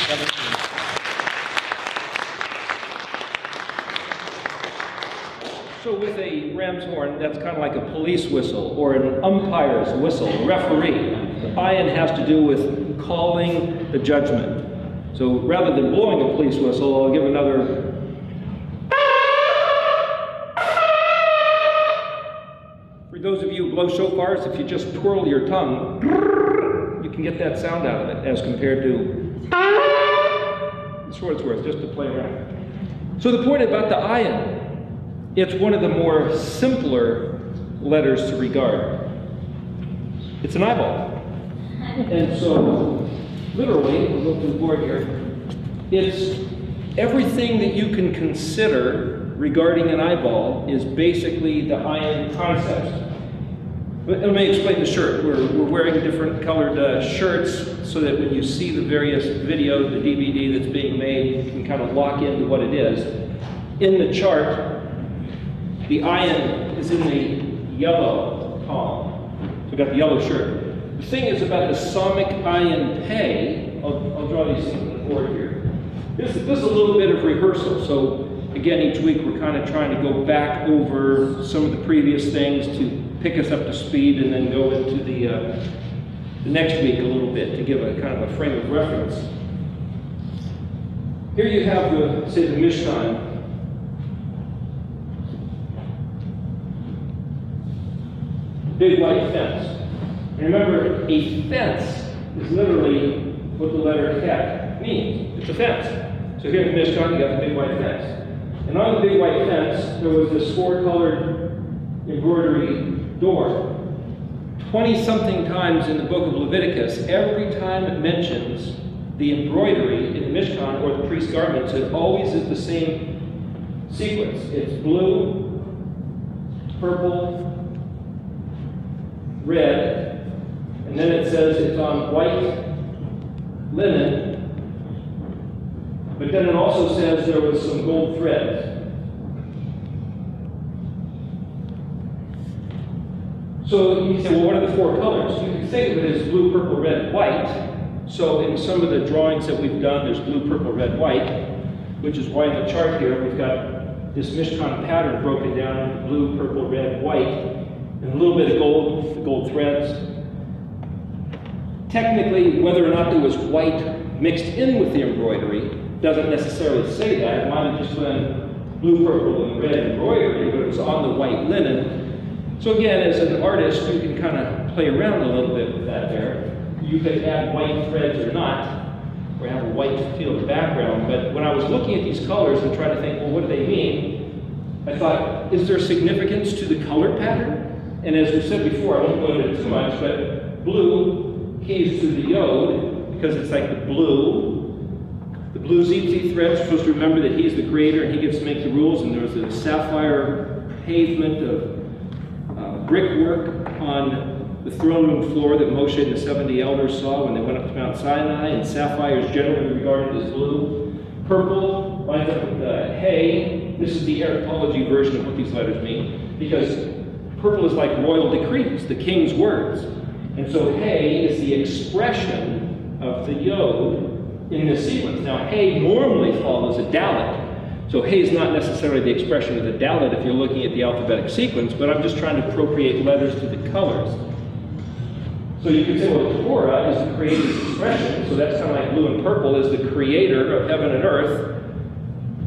So with a ram's horn, that's kind of like a police whistle or an umpire's whistle, a referee. The ayin has to do with calling the judgment. So rather than blowing a police whistle, I'll give another. For those of you who blow shofars, if you just twirl your tongue, you can get that sound out of it as compared to. That's what it's worth, just to play around. So the point about the ayin, it's one of the more simpler letters to regard. It's an eyeball. And so, literally, we'll go to the board here, it's everything that you can consider regarding an eyeball is basically the ayin concept. But let me explain the shirt. We're wearing different colored shirts so that when you see the various video, the DVD that's being made, you can kind of lock into what it is. In the chart, the ayin is in the yellow column. So we've got the yellow shirt. The thing is about the Samic ayin pei, I'll draw these things on the board here. This is a little bit of rehearsal. So again, each week we're kind of trying to go back over some of the previous things to pick us up to speed and then go into the next week a little bit to give a kind of a frame of reference. Here you have the, say, the Mishkan. Big white fence. And remember, a fence is literally what the letter het means. It's a fence. So here in the Mishkan, you got the big white fence. And on the big white fence, there was this four-colored embroidery door. 20-something times in the book of Leviticus, every time it mentions the embroidery in the Mishkan or the priest's garments, it always is the same sequence. It's blue, purple, red, and then it says it's on white linen, but then it also says there was some gold threads. So you say, well, what are the four colors? You can think of it as blue, purple, red, white. So in some of the drawings that we've done, there's blue, purple, red, white, which is why in the chart here we've got this Mishkan pattern broken down into blue, purple, red, white, and a little bit of gold, the gold threads. Technically, whether or not there was white mixed in with the embroidery doesn't necessarily say that. It might have just been blue, purple, and red embroidery, but it was on the white linen. So again, as an artist, you can kind of play around a little bit with that there. You could add white threads or not, or have a white field background. But when I was looking at these colors and trying to think, well, what do they mean? I thought, is there significance to the color pattern? And as we said before, I won't go into it too much, but blue keys to the yod, because it's like the blue. The blue ZT thread, you're supposed to remember that he's the creator and he gets to make the rules, and there's a sapphire pavement of brickwork on the throne room floor that Moshe and the 70 elders saw when they went up to Mount Sinai, and sapphire is generally regarded as blue. Purple lines up with hay. This is the Eriktology version of what these letters mean, because purple is like royal decrees, the king's words. And so hay is the expression of the yod in this sequence. Now hay normally follows a dalet. So hay is not necessarily the expression of the dalet if you're looking at the alphabetic sequence, but I'm just trying to appropriate letters to the colors. So you could say, well, Torah is the creator's expression, so that's kind of like blue and purple is the creator of heaven and earth.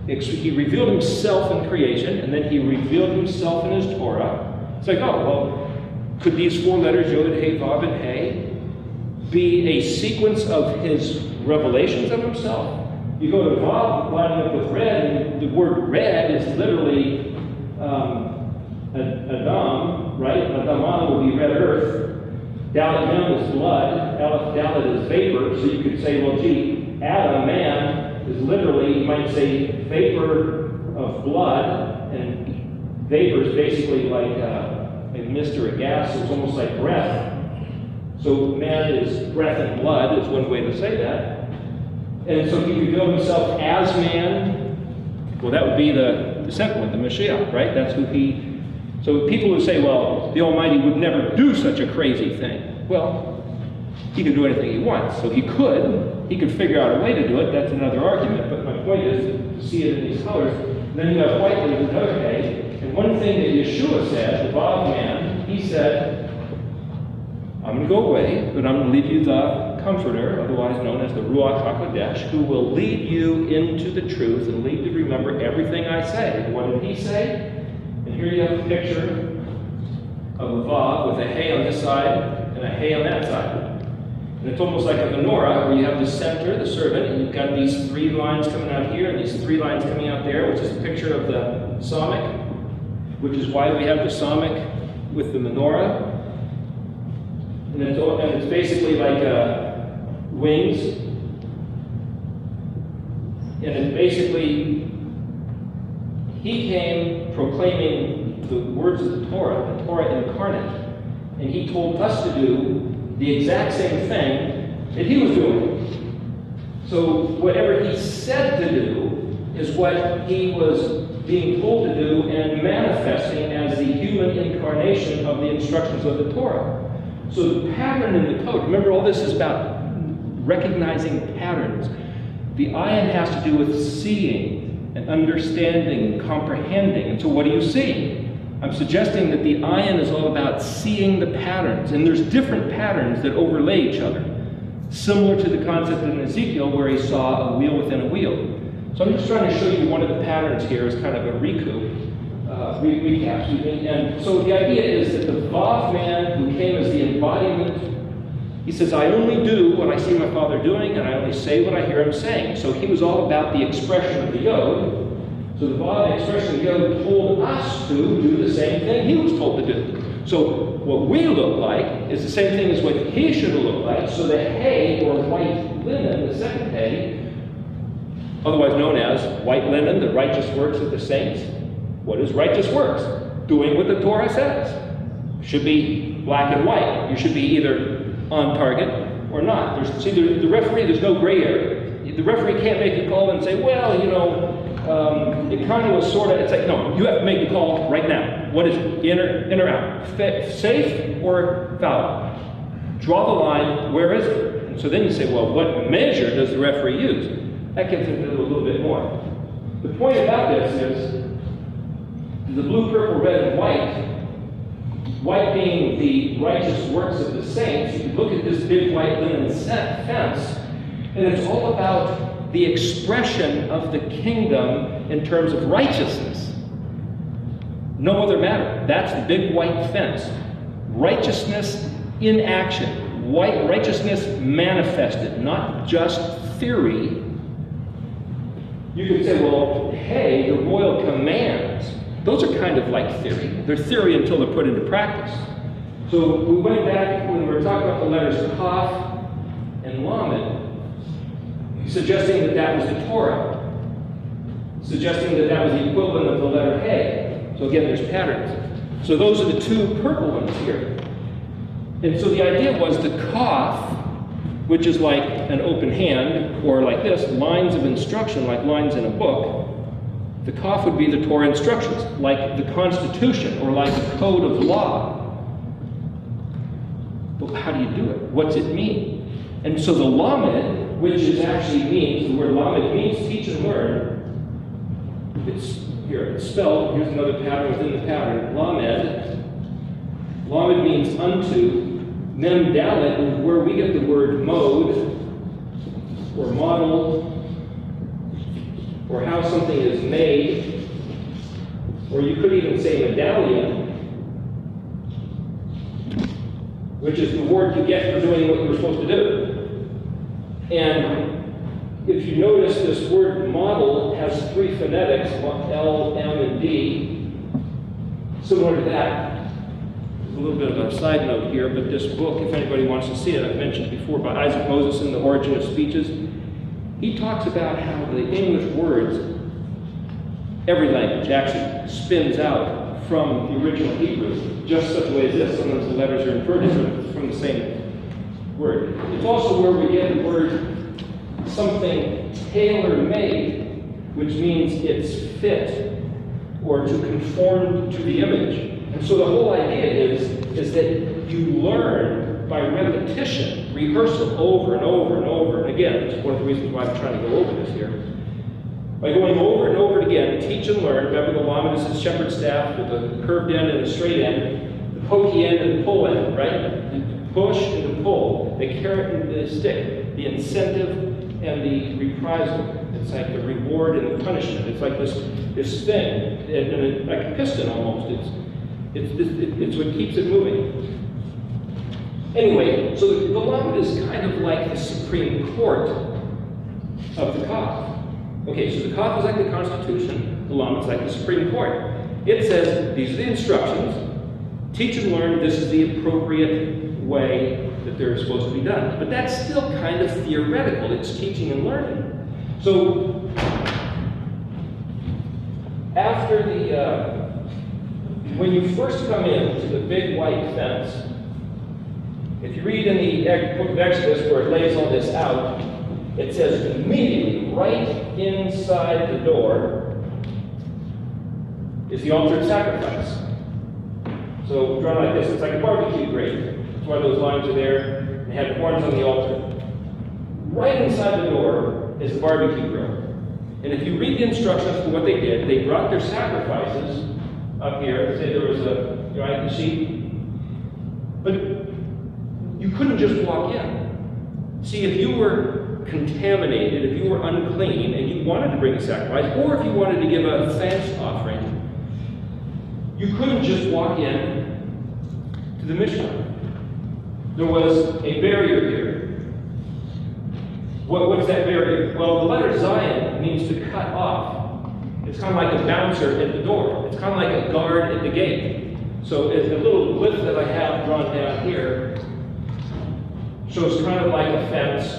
He revealed himself in creation, and then he revealed himself in his Torah. It's like, oh, well, could these four letters, Yod, Hey, Vav, and Hey, be a sequence of his revelations of himself? You go to Vav, lining up with red, and the word red is literally Adam, right? Adamah would be red earth. Dalet Mem is blood. Aleph Dalet is vapor. So you could say, well, gee, Adam, man, is literally, you might say, vapor of blood, and vapor is basically like a mist or a gas. So it's almost like breath. So man is breath and blood is one way to say that. And so he revealed himself as man. Well, that would be the second one, the Mashiach, right? That's who he... So people who say, well, the Almighty would never do such a crazy thing. Well, he can do anything he wants. So he could figure out a way to do it, that's another argument, but my point is to see it in these colors. And then you have white in another hay, and one thing that Yeshua said, the Vav man, he said, I'm going to go away, but I'm going to leave you the Comforter, otherwise known as the Ruach HaKodesh, who will lead you into the truth and lead you to remember everything I say. And what did he say? And here you have a picture of a Vav with a hay on this side and a hay on that side. And it's almost like a menorah where you have the center, the servant, and you've got these 3 lines coming out here and these 3 lines coming out there, which is a picture of the psalmic, which is why we have the psalmic with the menorah. And it's basically like wings. And it's basically, he came proclaiming the words of the Torah incarnate. And he told us to do the exact same thing that he was doing. So whatever he said to do is what he was being told to do and manifesting as the human incarnation of the instructions of the Torah. So the pattern in the code, remember all this is about recognizing patterns. The Ayin has to do with seeing and understanding and comprehending. And so what do you see? I'm suggesting that the Ayin is all about seeing the patterns. And there's different patterns that overlay each other. Similar to the concept in Ezekiel where he saw a wheel within a wheel. So I'm just trying to show you one of the patterns here as kind of a recap. And so the idea is that the Vav man who came as the embodiment, he says, I only do what I see my Father doing, and I only say what I hear him saying. So he was all about the expression of the Yod. So the Vav expression of the Yod told us to do the same thing he was told to do. So what we look like is the same thing as what he should look like. So the hay, or white linen, the second hay, otherwise known as white linen, the righteous works of the saints. What is righteous works? Doing what the Torah says. Should be black and white. You should be either on target or not. The referee, there's no gray area. The referee can't make a call and say, well, you know, it kind of was sort of, it's like, no, you have to make the call right now. What is it? In or out? Safe or foul? Draw the line, where is it? And so then you say, well, what measure does the referee use? That gets into it a little bit more. The point about this is, the blue, purple, red, and white being the righteous works of the saints, you can look at this big white linen fence, and it's all about the expression of the kingdom in terms of righteousness. No other matter. That's the big white fence. Righteousness in action. Righteousness manifested, not just theory. You could say, well, hey, the royal commands. Those are kind of like theory. They're theory until they're put into practice. So we went back when we were talking about the letters Kaf and Lamed, suggesting that that was the Torah, suggesting that that was the equivalent of the letter Hey. So again, there's patterns. So those are the 2 purple ones here. And so the idea was the Kaf, which is like an open hand, or like this, lines of instruction, like lines in a book. The Kaf would be the Torah instructions, like the Constitution, or like the code of law. But how do you do it? What's it mean? And so the Lamed, which is actually means, the word Lamed means teach and learn. It's here, it's spelled, here's another pattern within the pattern. Lamed means unto. Mem Dalet is where we get the word mode, or model, or how something is made, or you could even say medallion, which is the word you get for doing what you were supposed to do. And if you notice, this word model has 3 phonetics, L, M, and D, similar to that. There's a little bit of a side note here, but this book, if anybody wants to see it, I've mentioned before, by Isaac Moses in The Origin of Speeches. He talks about how the English words, every language actually spins out from the original Hebrew, just such a way as this. Sometimes the letters are inverted from the same word. It's also where we get the word something tailor-made, which means it's fit or to conform to the image. And so the whole idea is that you learn by repetition, rehearsal over and over and over. And again, it's one of the reasons why I'm trying to go over this here. By going over and over again, teach and learn. Remember, the lamed is a shepherd's staff with a curved end and a straight end, the pokey end and the pull end, right? The push and the pull, the carrot and the stick, the incentive and the reprisal. It's like the reward and the punishment. It's like this thing, and like a piston almost. It's what keeps it moving. Anyway, so the lamed is kind of like the Supreme Court of the Kaf. Okay, so the Kaf is like the Constitution, the lamed is like the Supreme Court. It says, these are the instructions, teach and learn, this is the appropriate way that they're supposed to be done. But that's still kind of theoretical, it's teaching and learning. So, after when you first come into the big white fence, if you read in the book of Exodus where it lays all this out, it says immediately right inside the door is the altar of sacrifice. So drawn like this, it's like a barbecue grate. That's why those lines are there, and they have horns on the altar. Right inside the door is the barbecue grill. And if you read the instructions for what they did, they brought their sacrifices up here. Say there was a sheep, but you couldn't just walk in. See, if you were contaminated, if you were unclean, and you wanted to bring a sacrifice, or if you wanted to give a thanks offering, you couldn't just walk in to the Mishkan. There was a barrier here. What's that barrier? Well, the letter Zion means to cut off. It's kind of like a bouncer at the door. It's kind of like a guard at the gate. So a little glyph that I have drawn down here shows kind of like a fence.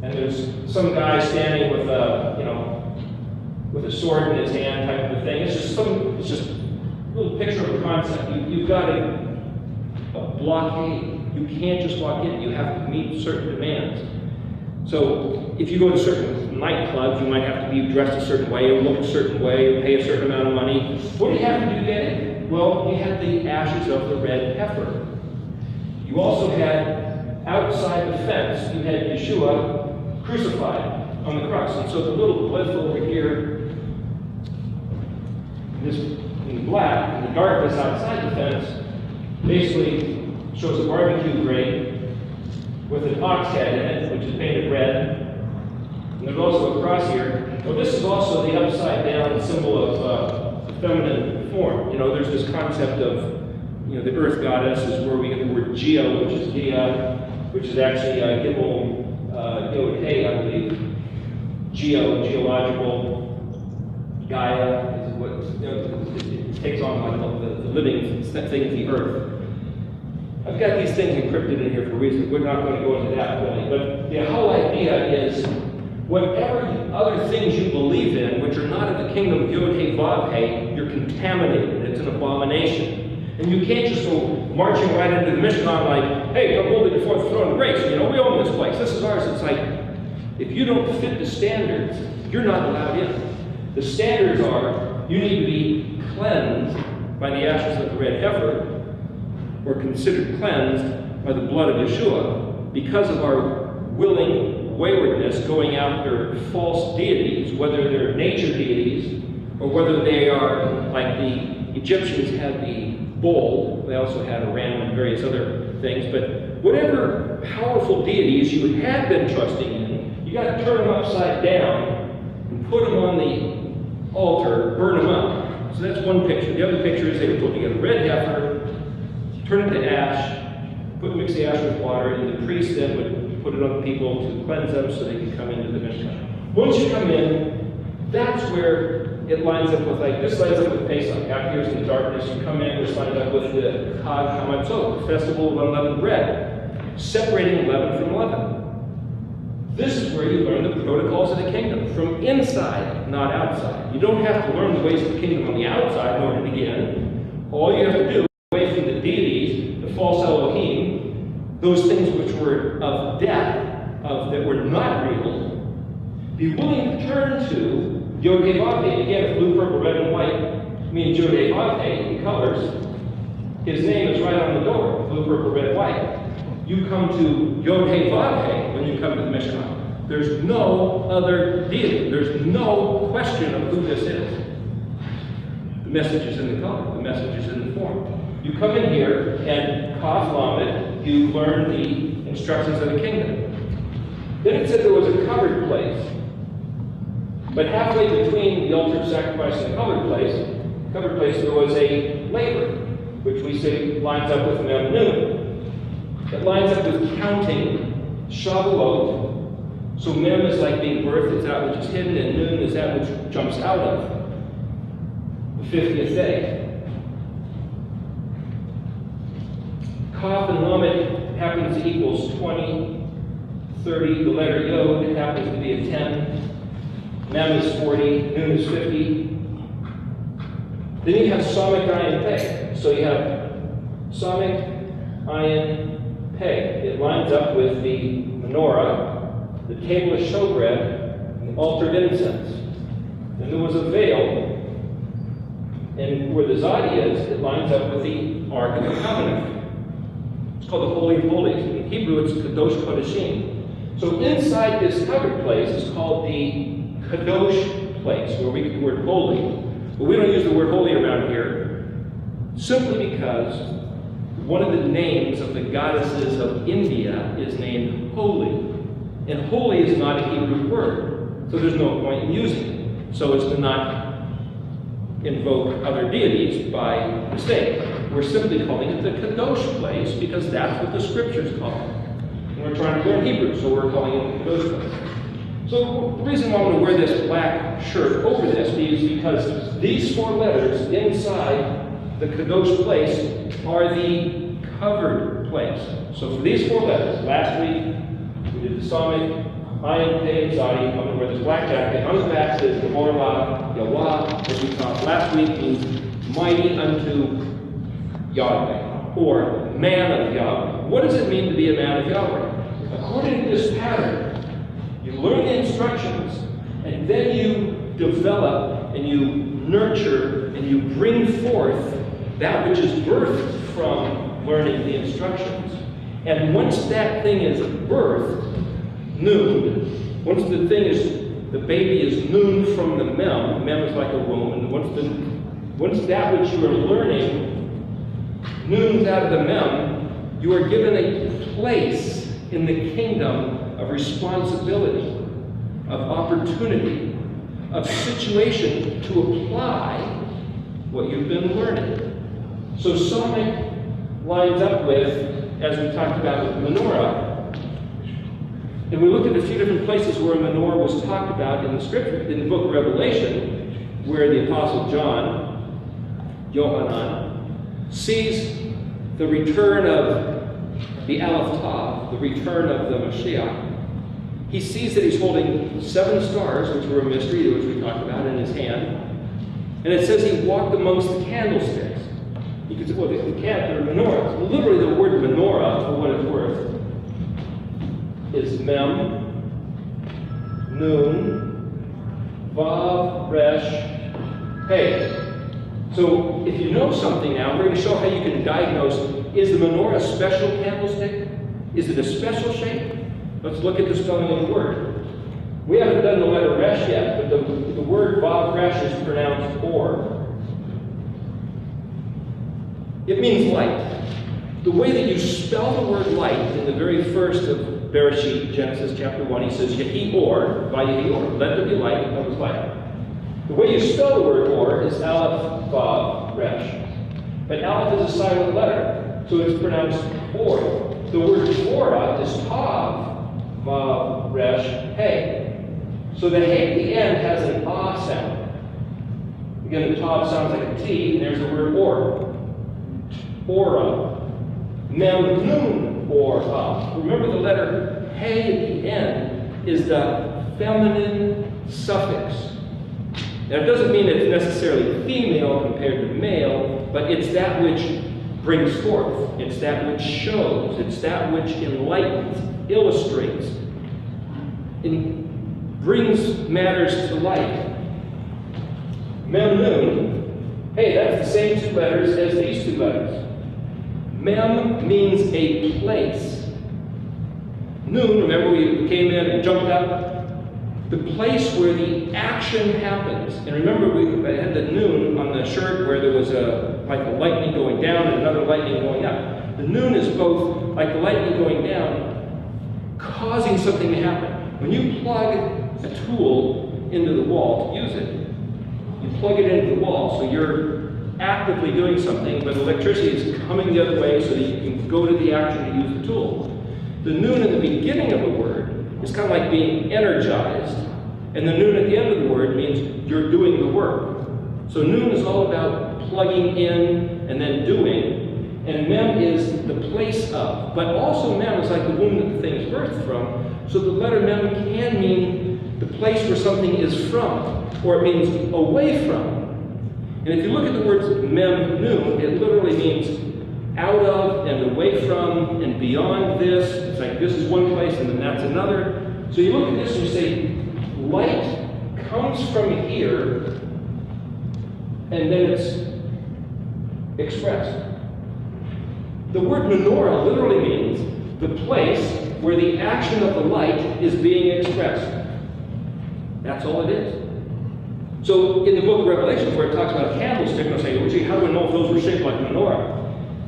And there's some guy standing with a sword in his hand type of a thing. It's just a little picture of a concept. You've got a blockade. You can't just walk in. You have to meet certain demands. So if you go to certain nightclubs, you might have to be dressed a certain way, or look a certain way, or pay a certain amount of money. What do you have to do to get in? Well, you had the ashes of the red heifer. You also had, outside the fence, you had Yeshua crucified on the cross. And so the little glyph over here, this in black, in the darkness outside the fence, basically shows a barbecue grate with an ox head in it, which is painted red. And there's also a cross here. Well, this is also the upside down symbol of feminine form. You know, there's this concept of, the earth goddess is where we get the word Geo, which is Gia, which is actually Gimel Yod Hey, I believe. Geological. Gaia is what, it takes on like the living thing of the earth. I've got these things encrypted in here for a reason. We're not going to go into that really. But the whole idea is whatever other things you believe in, which are not of the kingdom of Yod Hey Vav Hey, you're contaminated. It's an abomination. And you can't just go marching right into the Mishkan like, hey, come hold it before the throne of grace. We own this place. This is ours. It's like, if you don't fit the standards, you're not allowed in. The standards are, you need to be cleansed by the ashes of the red heifer, or considered cleansed by the blood of Yeshua, because of our willing waywardness going after false deities, whether they're nature deities, or whether they are like the Egyptians had the bull, they also had a ram and various other things, but whatever powerful deities you had been trusting in, you got to turn them upside down and put them on the altar, burn them up. So that's one picture. The other picture is they were told to get a red heifer, turn it to ash, mix the ash with water, and the priest then would put it on the people to cleanse them so they could come into the Mishkan. Once you come in, that's where it lines up with, like, this lines up with Pesach. Out here in the darkness, you come in, this lines up with the Chag HaMatzot, the festival of unleavened bread, separating leaven from leaven. This is where you learn the protocols of the kingdom, from inside, not outside. You don't have to learn the ways of the kingdom on the outside in order to begin. All you have to do, away from the deities, the false Elohim, those things which were of death, that were not real, be willing to turn to Yod Hey Vav Hey. Again, blue, purple, red, and white means Yod Hey Vav Hey in colors. His name is right on the door, blue, purple, red, white. You come to Yod He Vav He when you come to the Mishkan. There's no other deity. There's no question of who this is. The message is in the color. The message is in the form. You come in here and Kaf Lamed, you learn the instructions of the kingdom. Then it said there was a covered place. But halfway between the altar of sacrifice and the covered place, there was a laver, which we say lines up with Mem Nun. It lines up with counting Shavuot. So Mem is like being birthed, it's that which is hidden, and Nun is that which jumps out of the 50th day. Kaf and Lamed happens to equals 20, 30. The letter Yod happens to be a 10. Mem is 40. Nun is 50. Then you have Samik, Ayin, Pei. So you have Samik, Ayin, Pei. It lines up with the menorah, the table of showbread, and the altar of incense. And there was a veil, and where the Zadi is, it lines up with the Ark of the Covenant. It's called the Holy of Holies. In Hebrew, it's Kadosh Kodashim. So inside this covered place is called the Kadosh place, where we get the word holy. But we don't use the word holy around here, simply because one of the names of the goddesses of India is named Holy. And holy is not a Hebrew word, so there's no point in using it. So as to not invoke other deities by mistake. We're simply calling it the Kadosh place because that's what the scriptures call it. And we're trying to learn Hebrew, so we're calling it the Kadosh place. So the reason why I'm going to wear this black shirt over this is because these four letters inside the Kadosh place are the covered place. So for these four letters, last week we did the Samik, Ayin, Pei, Zadi. I'm going to wear this black jacket. On the back says Morla, Yahweh, as we talked last week, means mighty unto Yahweh, or man of Yahweh. What does it mean to be a man of Yahweh? According to this pattern, you learn the instructions, and then you develop, and you nurture, and you bring forth that which is birthed from learning the instructions. And once that thing is birthed, noon, once the thing is, the baby is noon from the mem is like a womb, and once that which you are learning noons out of the mem, you are given a place in the kingdom of responsibility, of opportunity, of situation to apply what you've been learning. So Samik lines up with, as we talked about with menorah, and we looked at a few different places where a menorah was talked about in the scripture. In the book of Revelation, where the Apostle John, Yohanan, sees the return of the Aleph Tav, the return of the Mashiach. He sees that he's holding 7 stars, which were a mystery, which we talked about, in his hand. And it says he walked amongst the candlesticks. You could say, well, they're menorahs. Literally, the word menorah, for what it's worth, is Mem, Nun, Vav, Resh, Hey. So if you know something now, we're going to show how you can diagnose, is the menorah a special candlestick? Is it a special shape? Let's look at the spelling of the word. We haven't done the letter Resh yet, but the word Vav Resh is pronounced Or. It means light. The way that you spell the word light in the very first of Bereshit, Genesis chapter 1, he says, Yehi Or, Vayehi Or. Let there be light, and there was light. The way you spell the word Or is Aleph, Vav, Resh. But Aleph is a silent letter, so it's pronounced Or. The word Torah is Tav, Vav, Resh, Hey. So the Hey at the end has an Ah sound. Again, the Tav sounds like a T, and there's the word Or. Torah. Mem, Nun, Or, Ah. Remember the letter Hey at the end is the feminine suffix. Now, it doesn't mean it's necessarily female compared to male, but it's that which brings forth. It's that which shows. It's that which enlightens, illustrates, and brings matters to light. Mem Nun, hey, that's the same 2 letters as these 2 letters. Mem means a place. Noon, remember we came in and jumped up? The place where the action happens. And remember I had the noon on the shirt where there was like a lightning going down and another lightning going up. The noon is both like the lightning going down, causing something to happen. When you plug a tool into the wall to use it, you plug it into the wall, so you're actively doing something, but electricity is coming the other way so that you can go to the action to use the tool. The noon in the beginning of a word is kind of like being energized, and the noon at the end of the word means you're doing the work. So noon is all about plugging in and then doing, and mem is the place of. But also mem is like the womb that the thing is birthed from, so the letter mem can mean the place where something is from, or it means away from. And if you look at the words mem noon, it literally means out of and away from and beyond this. It's like this is one place and then that's another. So you look at this and you say, light comes from here and then it's expressed. The word menorah literally means the place where the action of the light is being expressed. That's all it is. So in the book of Revelation, where it talks about a candlestick, they'll say, well, gee, how do we know if those were shaped like a menorah?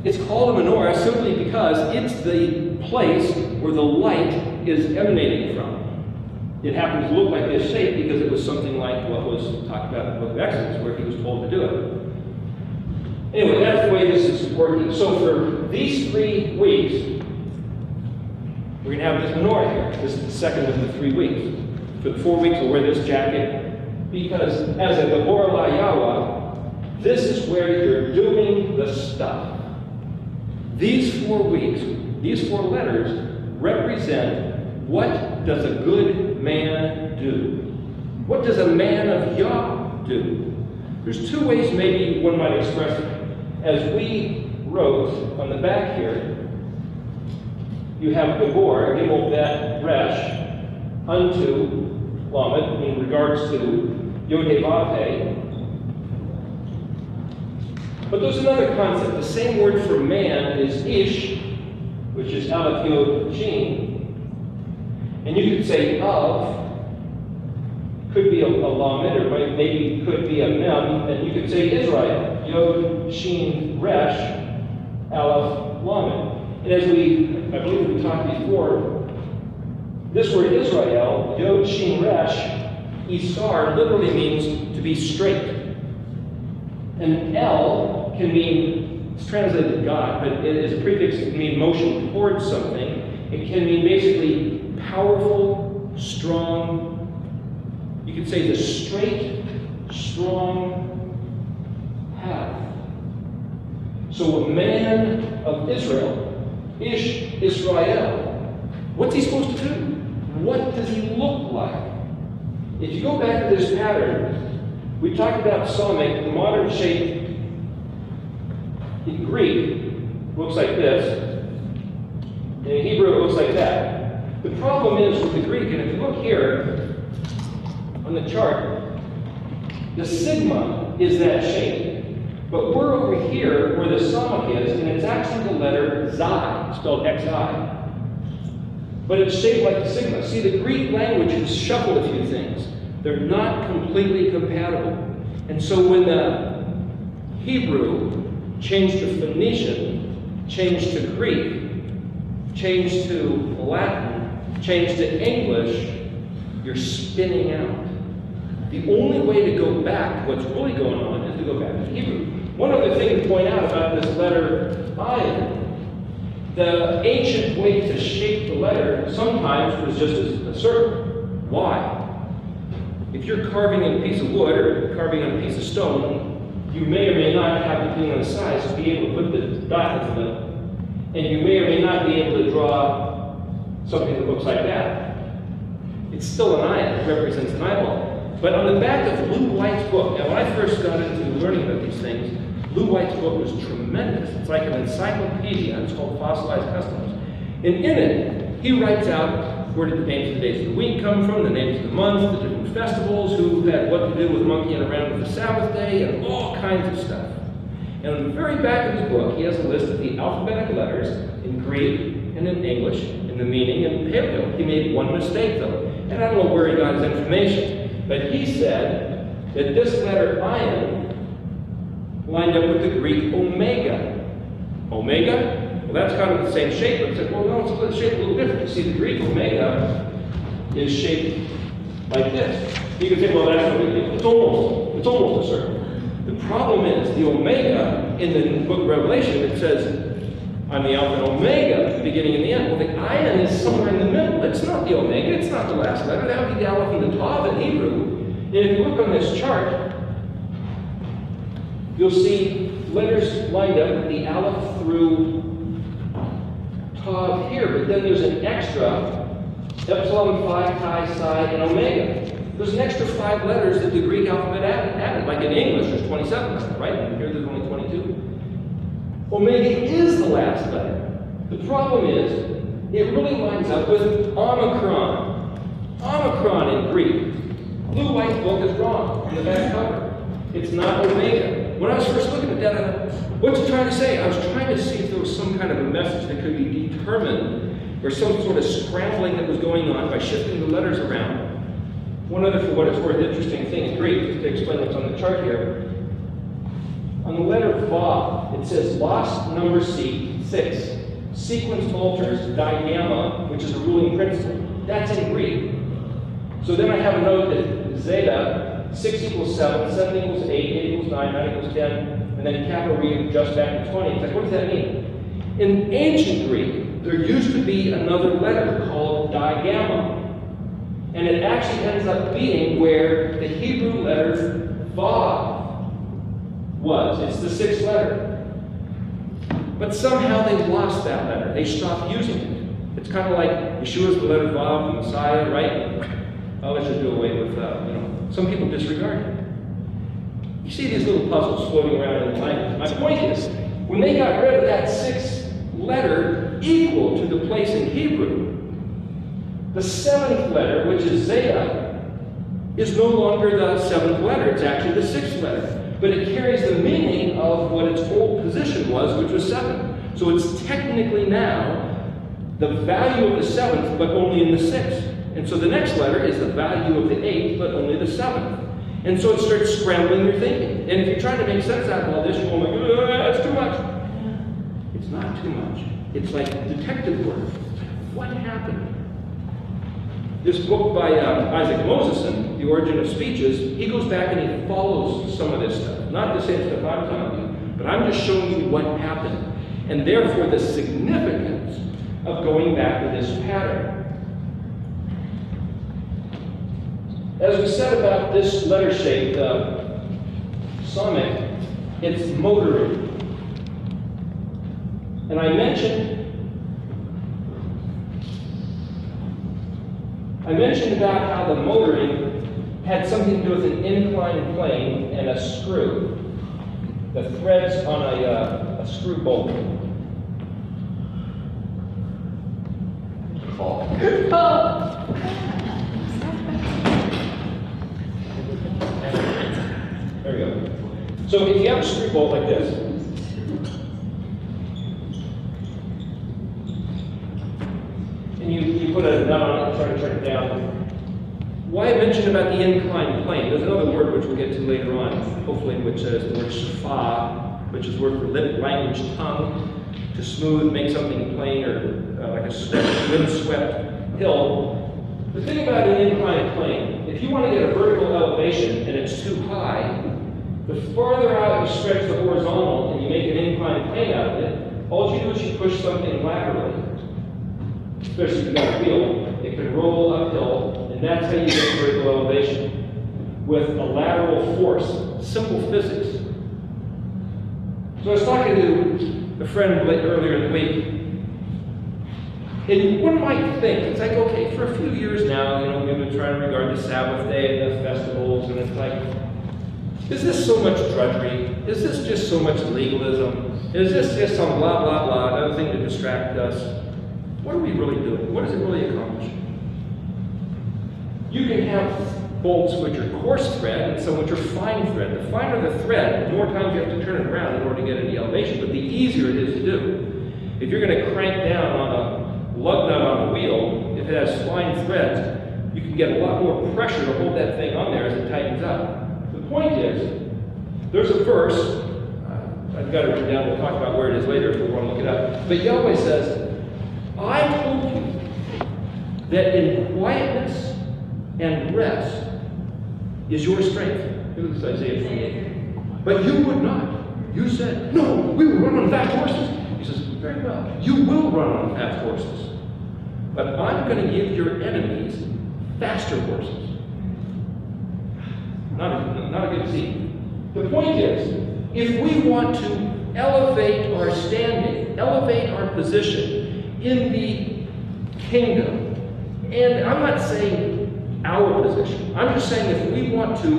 It's called a menorah simply because it's the place where the light is emanating from. It happens to look like this shape because it was something like what was talked about in the book of Exodus, where he was told to do it. Anyway, that's the way this is working. So for these 3 weeks, we're going to have this menorah here. This is the second of the 3 weeks. For the 4 weeks, we'll wear this jacket. Because as a Gabor La Yawa, this is where you're doing the stuff. These 4 weeks, these 4 letters represent what does a good man do? What does a man of Yah do? There's 2 ways maybe one might express it. As we wrote on the back here, you have Gabor, Gimel Bet Resh, unto Lamed, in regards to Yod-Heh Vav-Heh. But there's another concept. The same word for man is Ish, which is Aleph Yod Shin. And you could say of, could be a Lamed, or maybe could be a Mem, and you could say Israel, Yod Shin Resh, Aleph Lamed. And as I believe we talked before, this word Israel, Yod Shin Resh, Isar, literally means to be straight. And El can mean, it's translated God, but it is a prefix. It can mean motion towards something. It can mean basically powerful, strong. You could say the straight, strong path. So a man of Israel, Ish Israel, what's he supposed to do? What does he look like? If you go back to this pattern, we talked about Psalmic, the modern shape in Greek looks like this, and in Hebrew it looks like that. The problem is with the Greek, and if you look here on the chart, the sigma is that shape, but we're over here where the Psalmic is, and it's actually the letter Xi, spelled Xi. But it's shaped like the sigma. See, the Greek language has shuffled a few things. They're not completely compatible. And so when the Hebrew changed to Phoenician, changed to Greek, changed to Latin, changed to English, you're spinning out. The only way to go back to what's really going on is to go back to Hebrew. One other thing to point out about this letter Ayin, the ancient way to shape the letter sometimes was just a circle. Why? If you're carving on a piece of wood or carving on a piece of stone, you may or may not have, depending on the size, to be able to put the dot into the middle. And you may or may not be able to draw something that looks like that. It's still an eye. It represents an eyeball. But on the back of Lou White's book, now when I first got into learning about these things, Lou White's book was tremendous. It's like an encyclopedia. It's called Fossilized Customs. And in it, he writes out where did the names of the days of the week come from, the names of the months, the different festivals, who had what to do with monkeying around with the Sabbath day, and all kinds of stuff. And on the very back of his book, he has a list of the alphabetic letters in Greek and in English, and the meaning in Paleo. He made one mistake, though. And I don't know where he got his information, but he said that this letter Ayin lined up with the Greek omega. Omega? Well, that's kind of the same shape. But I said, well, no, it's shaped a little different. You see, the Greek omega is shaped like this. You can say, well, that's not a big deal. It's almost a circle. The problem is, the omega, in the book of Revelation, it says, I'm the Alpha and Omega, the beginning and the end. Well, the Ayin is somewhere in the middle. It's not the omega, it's not the last letter. That would be the Aleph and the Tav in Hebrew. And if you look on this chart, you'll see letters lined up with the Aleph through Tav here, but then there's an extra Epsilon, Phi, Chi, Psi, and Omega. There's an extra 5 letters that the Greek alphabet added. Like in English, there's 27 letters, right? And here there's only 22. Omega is the last letter. The problem is, it really lines up with Omicron. Omicron in Greek. Blue White book is wrong on the back cover. It's not Omega. When I was first looking at that, I thought, what's it trying to say? I was trying to see if there was some kind of a message that could be determined, or some sort of scrambling that was going on by shifting the letters around. One other, for what it's worth, interesting thing in Greek, just to explain what's on the chart here. On the letter Vav, it says lost number seek 6. Sequence alters digamma, which is a ruling principle. That's in Greek. So then I have a note that zeta, 6 equals 7, 7 equals 8, 8 equals 9, 9 equals 10, and then capital read just back to 20. It's like, what does that mean? In ancient Greek, there used to be another letter called digamma. And it actually ends up being where the Hebrew letter Vav was. It's the 6th letter. But somehow they lost that letter. They stopped using it. It's kind of like Yeshua's the letter Vav, the Messiah, right? Oh, let's just do away with some people disregard it. You see these little puzzles floating around in the language. My point is, when they got rid of that 6th letter equal to the place in Hebrew, the 7th letter, which is zeta, is no longer the 7th letter. It's actually the 6th letter. But it carries the meaning of what its old position was, which was 7. So it's technically now the value of the 7th, but only in the 6th. And so the next letter is the value of the 8th, but only the 7th. And so it starts scrambling your thinking. And if you're trying to make sense out of all this, you're going like, that's too much. It's not too much. It's like detective work. What happened? This book by Isaac Mosison, The Origin of Speeches, he goes back and he follows some of this stuff. Not the same stuff I'm telling you, but I'm just showing you what happened. And therefore the significance of going back to this pattern. As we said about this letter shape, the summit, it's motoring. And I mentioned about how the motoring had something to do with an inclined plane and a screw. The threads on a screw bolt. There we go. So if you have a screw bolt like this, and you put a nut on it and try to turn it down. Why I mentioned about the inclined plane? There's another word which we'll get to later on, hopefully, which is the word shafah, which is word for lip, language, tongue, to smooth, make something plain, or like a windswept hill. The thing about an inclined plane, if you want to get a vertical elevation and it's too high, the farther out you stretch the horizontal and you make an inclined plane out of it, all you do is you push something laterally. Especially if you've got a wheel, it can roll uphill, and that's how you get vertical elevation, with a lateral force, simple physics. So I was talking to a friend earlier in the week, and one might think, it's like, okay, for a few years now, we've been trying to regard the Sabbath day and the festivals, and it's like, is this so much drudgery? Is this just so much legalism? Is this just some blah, blah, blah, another thing to distract us? What are we really doing? What does it really accomplish? You can have bolts which are coarse thread and some which are fine thread. The finer the thread, the more times you have to turn it around in order to get any elevation, but the easier it is to do. If you're going to crank down on a lug nut on a wheel, if it has fine threads, you can get a lot more pressure to hold that thing on there as it tightens up. The point is, there's a verse, I've got it written down, we'll talk about where it is later if we want to look it up, but Yahweh says, I told you that in quietness and rest is your strength. Look at this Isaiah 28. But you would not. You said, no, we will run on fast horses. He says, very well, you will run on fast horses. But I'm going to give your enemies faster horses. Not a good scene. The point is, if we want to elevate our standing, elevate our position in the kingdom, and I'm not saying our position, I'm just saying if we want to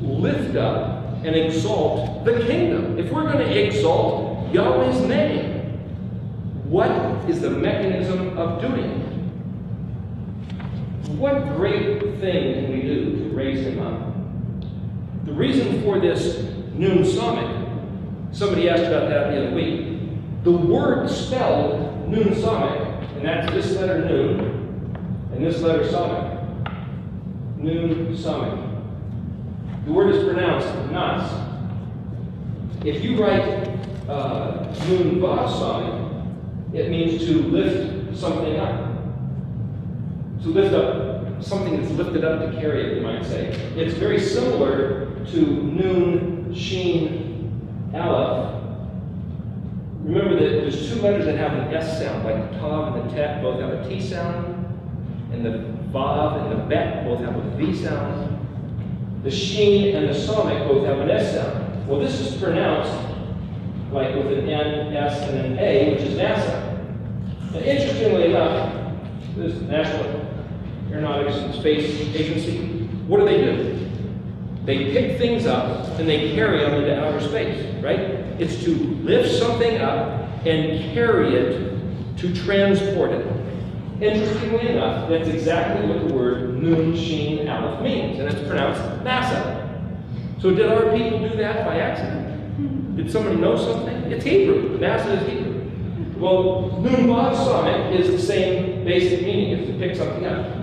lift up and exalt the kingdom, if we're going to exalt Yahweh's name, what is the mechanism of doing it? What great thing can we do to raise him up? The reason for this noon summit, somebody asked about that the other week. The word spelled noon summit, and that's this letter noon, and this letter summit. Noon summit. The word is pronounced nas. If you write noon va summit, it means to lift something up. To lift up something that's lifted up to carry it, you might say. It's very similar to noon sheen aleph. Remember that there's two letters that have an S sound, like the tav and the tet both have a T sound, and the vav and the bet both have a V sound. The sheen and the samik both have an S sound. Well, this is pronounced like with an N, S, and an A, which is NASA. Now, interestingly enough, this National Aeronautics and Space Agency, what do? They pick things up and they carry them into outer space, right? It's to lift something up and carry it to transport it. Interestingly enough, that's exactly what the word noon sheen aleph means, and it's pronounced NASA. So did our people do that by accident? Did somebody know something? It's Hebrew. NASA is Hebrew. Well, noon vav summit is the same basic meaning, is to pick something up.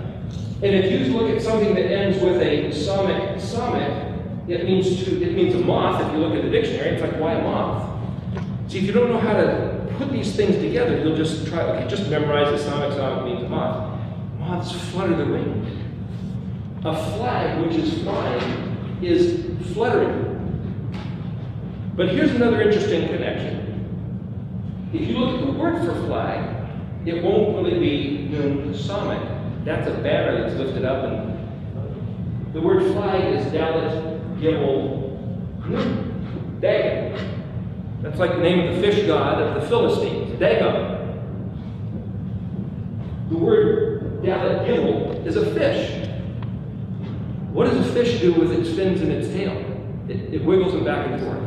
And if you look at something that ends with a summit, it means a moth. If you look at the dictionary, it's like, why a moth? See, if you don't know how to put these things together, you'll just try, okay, just memorize the summit means a moth. Moths flutter the wings. A flag which is flying is fluttering. But here's another interesting connection. If you look at the word for flag, it won't really be noon summit. That's a banner that's lifted up, and the word flag is Dalet Gimel Nun, Dagon. That's like the name of the fish god of the Philistines, Dagon. The word Dalet Gimel is a fish. What does a fish do with its fins and its tail? It wiggles them back and forth.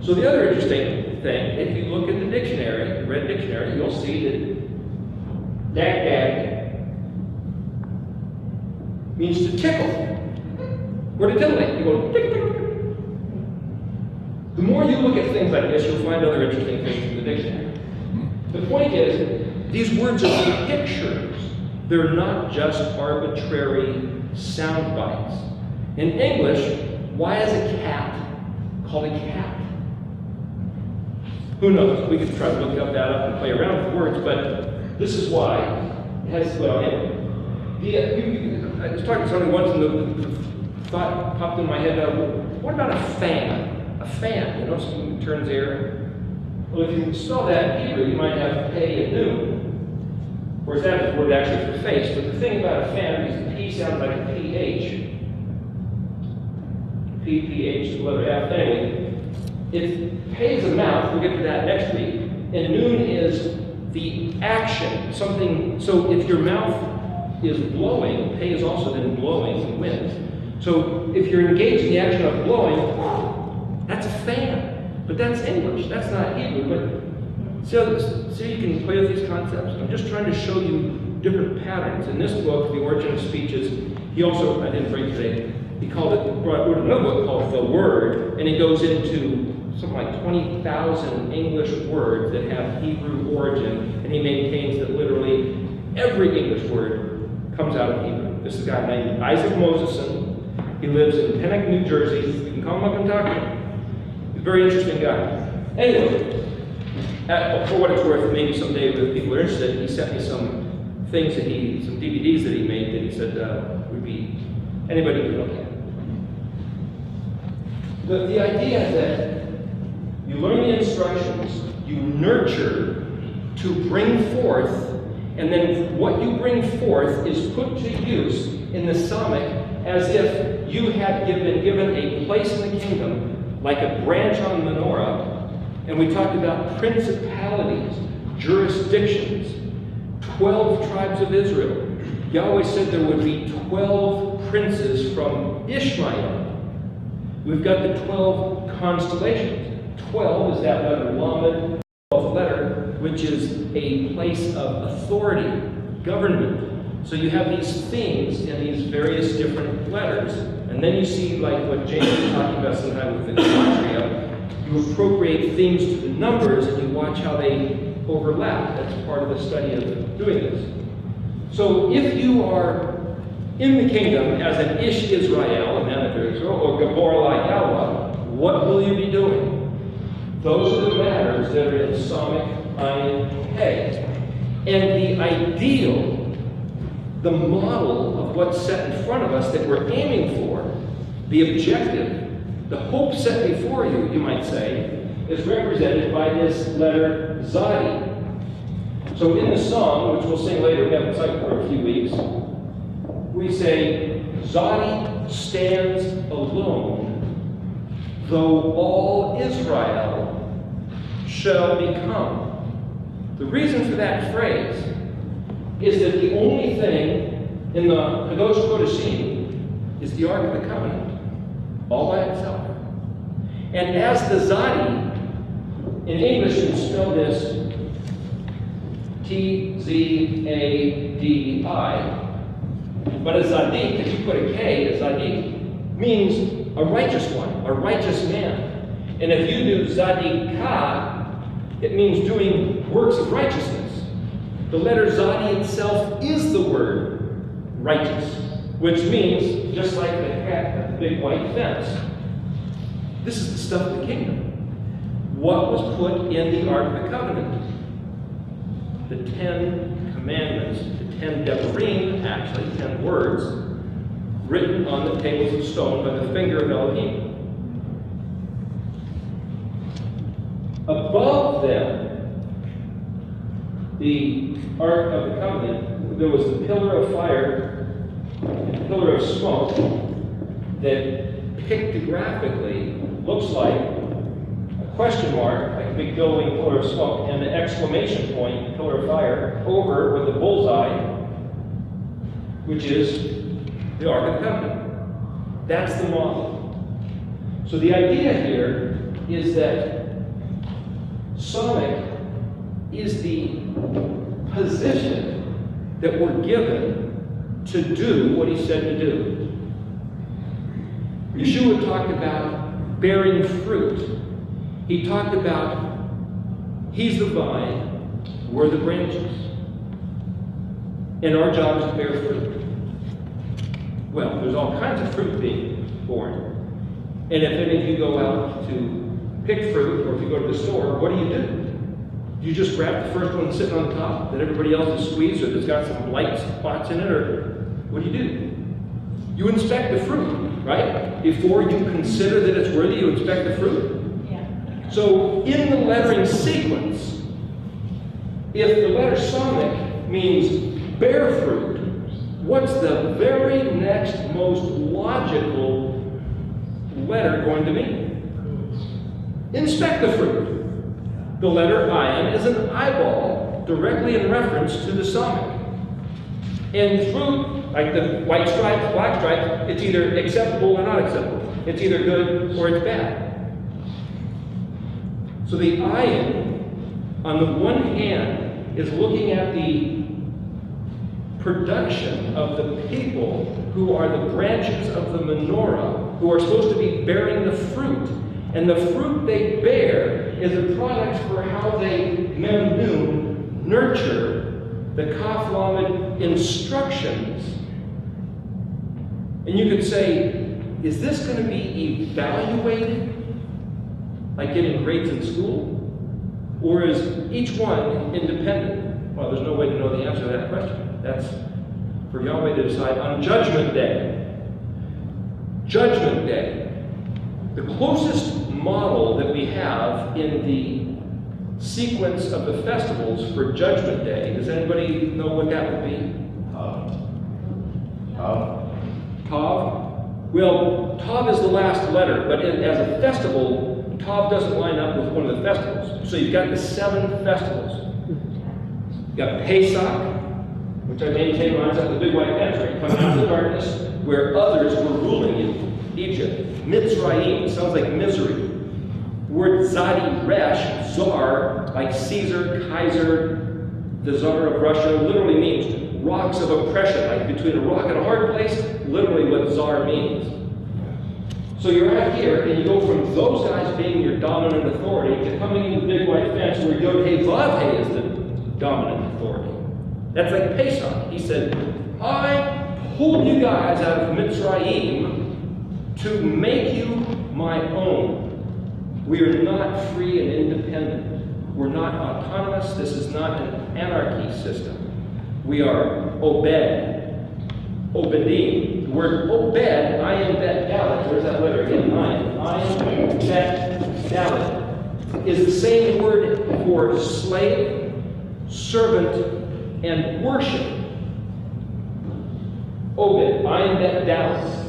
So the other interesting thing, if you look at the dictionary, the red dictionary, you'll see that dag means to tickle, or to titillate. You go tickle, tickle, tickle. The more you look at things like this, you'll find other interesting things in the dictionary. The point is, these words are pictures. They're not just arbitrary sound bites. In English, why is a cat called a cat? Who knows? We could try to look that up and play around with words, but this is why. It has, well, anyway. I was talking to somebody once, and the thought popped in my head, what about a fan? A fan, you know, something that turns air. Well, if you spell that in Hebrew, you might have pay and noon. Of course, that is the word actually for face, but the thing about a fan is the P sounds like a PH. PPH, the letter F. Anyway, it pays a mouth, we'll get to that next week, and noon is the action, something, so if your mouth is blowing, pay is also then blowing in wind. So if you're engaged in the action of blowing, that's a fan. But that's English, that's not Hebrew. But see you can play with these concepts. I'm just trying to show you different patterns. In this book, The Origin of Speeches, he also, I didn't bring today, he wrote another book called The Word, and he goes into something like 20,000 English words that have Hebrew origin, and he maintains that literally every English word comes out of Hebrew. This is a guy named Isaac Moseson. He lives in Pennock, New Jersey. You can call him a Kentucky. He's a very interesting guy. Anyway, for what it's worth, maybe someday if people are interested, he sent me some things that some DVDs that he made that he said would be, anybody could look at. The idea that you learn the instructions, you nurture to bring forth, and then what you bring forth is put to use in the Psalmic as if you had been given a place in the kingdom, like a branch on the menorah. And we talked about principalities, jurisdictions, 12 tribes of Israel. Yahweh said there would be 12 princes from Ishmael. We've got the 12 constellations. 12 is that letter Lamed, 12th letter, which is a place of authority, government. So you have these themes in these various different letters. And then you see, like what James was talking about sometimes with the gematria, you appropriate themes to the numbers and you watch how they overlap. That's part of the study of doing this. So if you are in the kingdom as an Ish Israel, a man of Israel, or Gabor La Yahweh, what will you be doing? Those are the matters that are in Psalmic Ayin Hey. And the ideal, the model of what's set in front of us that we're aiming for, the objective, the hope set before you, you might say, is represented by this letter Zadi. So in the song, which we'll sing later, we haven't sung for a few weeks, we say, Zadi stands alone, though all Israel shall become. The reason for that phrase is that the only thing in the Kadosh Kodashim is the Ark of the Covenant, all by itself. And as the Zadi, in English you spell this Tzadi, but a Zadik, if you put a K, a Zadik means a righteous one, a righteous man. And if you do Zadikah, it means doing works of righteousness. The letter Zadi itself is the word righteous, which means, just like the cat, the big white fence, this is the stuff of the kingdom. What was put in the Ark of the Covenant? The 10 commandments, the 10 devarim, actually 10 words, written on the tables of stone by the finger of Elohim. Above them, the Ark of the Covenant, there was the pillar of fire and pillar of smoke that pictographically looks like a question mark, like a big billowing pillar of smoke, and an exclamation point, pillar of fire, over with the bullseye, which is the Ark of the Covenant. That's the model. So the idea here is that Psalmic is the position that we're given to do what he said to do. Yeshua talked about bearing fruit. He talked about he's the vine, we're the branches. And our job is to bear fruit. Well, there's all kinds of fruit being born. And if any of you go out to pick fruit, or if you go to the store, what do? Do you just grab the first one sitting on the top that everybody else is squeezed, or that's got some light spots in it, or what do? You inspect the fruit, right? Before you consider that it's worthy, you inspect the fruit. Yeah. So in the lettering sequence, if the letter Psalmic means bear fruit, what's the very next most logical letter going to mean? Inspect the fruit. The letter Ayin is an eyeball directly in reference to the Psalmic. And fruit, like the white stripe, black stripe, it's either acceptable or not acceptable. It's either good or it's bad. So the Ayin, on the one hand, is looking at the production of the people who are the branches of the menorah, who are supposed to be bearing the fruit. And the fruit they bear is a product for how they, memnoon, nurture the Kaf Lamed instructions. And you could say, is this going to be evaluated like getting grades in school? Or is each one independent? Well, there's no way to know the answer to that question. That's for Yahweh to decide on Judgment Day. Judgment Day. The closest model that we have in the sequence of the festivals for Judgment Day, does anybody know what that would be? Tav? Well, Tav is the last letter, but as a festival, Tav doesn't line up with one of the festivals. So you've got the 7 festivals. You've got Pesach, which I maintain lines up with the big white fence, where you come out of the darkness, where others were ruling you. Egypt. Mitzrayim sounds like misery. The word Zadi Resh, Czar, like Caesar, Kaiser, the Tsar of Russia, literally means rocks of oppression, like between a rock and a hard place, literally what Tsar means. So you're out here, and you go from those guys being your dominant authority to coming into the big white fence where Yod-Heh-Vav-Heh is the dominant authority. That's like Pesach. He said, I pulled you guys out of Mitzrayim to make you my own. We are not free and independent. We're not autonomous. This is not an anarchy system. We are Obed. Obedim. The word Obed, Ayin Bet Dalet, where's that letter again? Ayin Bet Dalet, is the same word for slave, servant, and worship. Obed, Ayin Bet Dalet.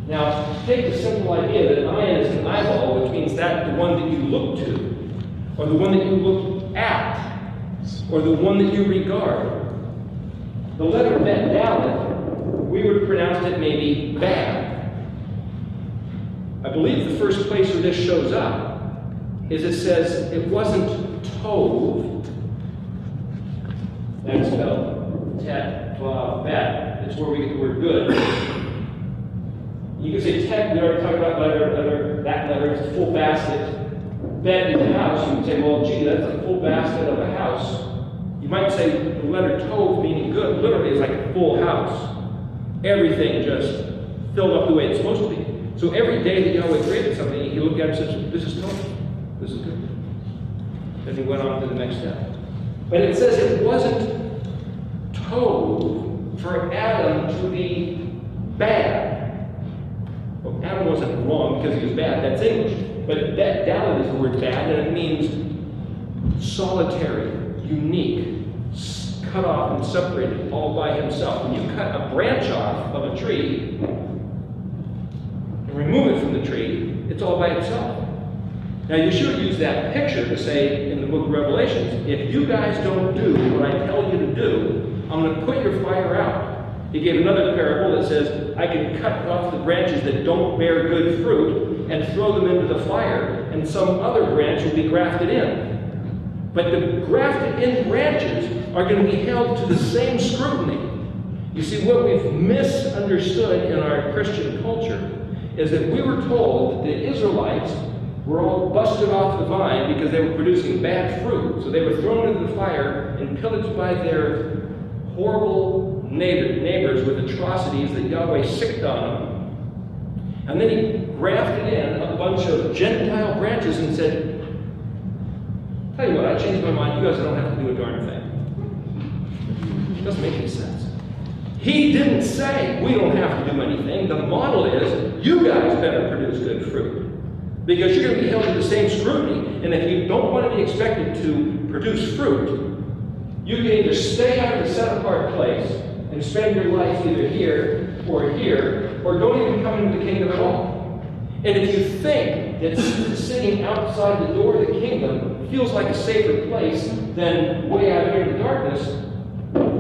Now, take the simple idea that Ayin is an eyeball, which means that the one that you look to, or the one that you look at, or the one that you regard. The letter Bet Dalet, we would pronounce it maybe bad. I believe the first place where this shows up is it says it wasn't Tov. That's spelled Tet, Vav, Bet. It's where we get the word good. You can say Tet, we already talked about that letter is a full basket. Bet is a house. You can say, well, gee, that's a full basket of a house. You might say the letter Tov, meaning good, literally is like a full house. Everything just filled up the way it's supposed to be. So every day that Yahweh created something, you look at it and says, this is Tov. This is good. Then he went on to the next step. But it says it wasn't Tov for Adam to be bad. Well, Adam wasn't wrong because he was bad. That's English. But that Dalet is the word bad, and it means solitary, unique, cut off and separated all by himself. When you cut a branch off of a tree and remove it from the tree, it's all by itself. Now, Yeshua used that picture to say in the book of Revelations, if you guys don't do what I tell you to do, I'm going to put your fire out. He gave another parable that says, I can cut off the branches that don't bear good fruit and throw them into the fire, and some other branch will be grafted in. But the grafted in branches are going to be held to the same scrutiny. You see, what we've misunderstood in our Christian culture is that we were told that the Israelites were all busted off the vine because they were producing bad fruit. So they were thrown into the fire and pillaged by their horrible neighbors with atrocities that Yahweh sicked on them. And then he grafted in a bunch of Gentile branches and said, tell you what, I changed my mind. You guys don't have to do a darn thing. It doesn't make any sense. He didn't say we don't have to do anything. The model is you guys better produce good fruit because you're going to be held to the same scrutiny. And if you don't want to be expected to produce fruit, you can either stay out of the set-apart place and spend your life either here, or don't even come into the kingdom at all. And if you think that sitting outside the door of the kingdom feels like a safer place than way out here in the darkness,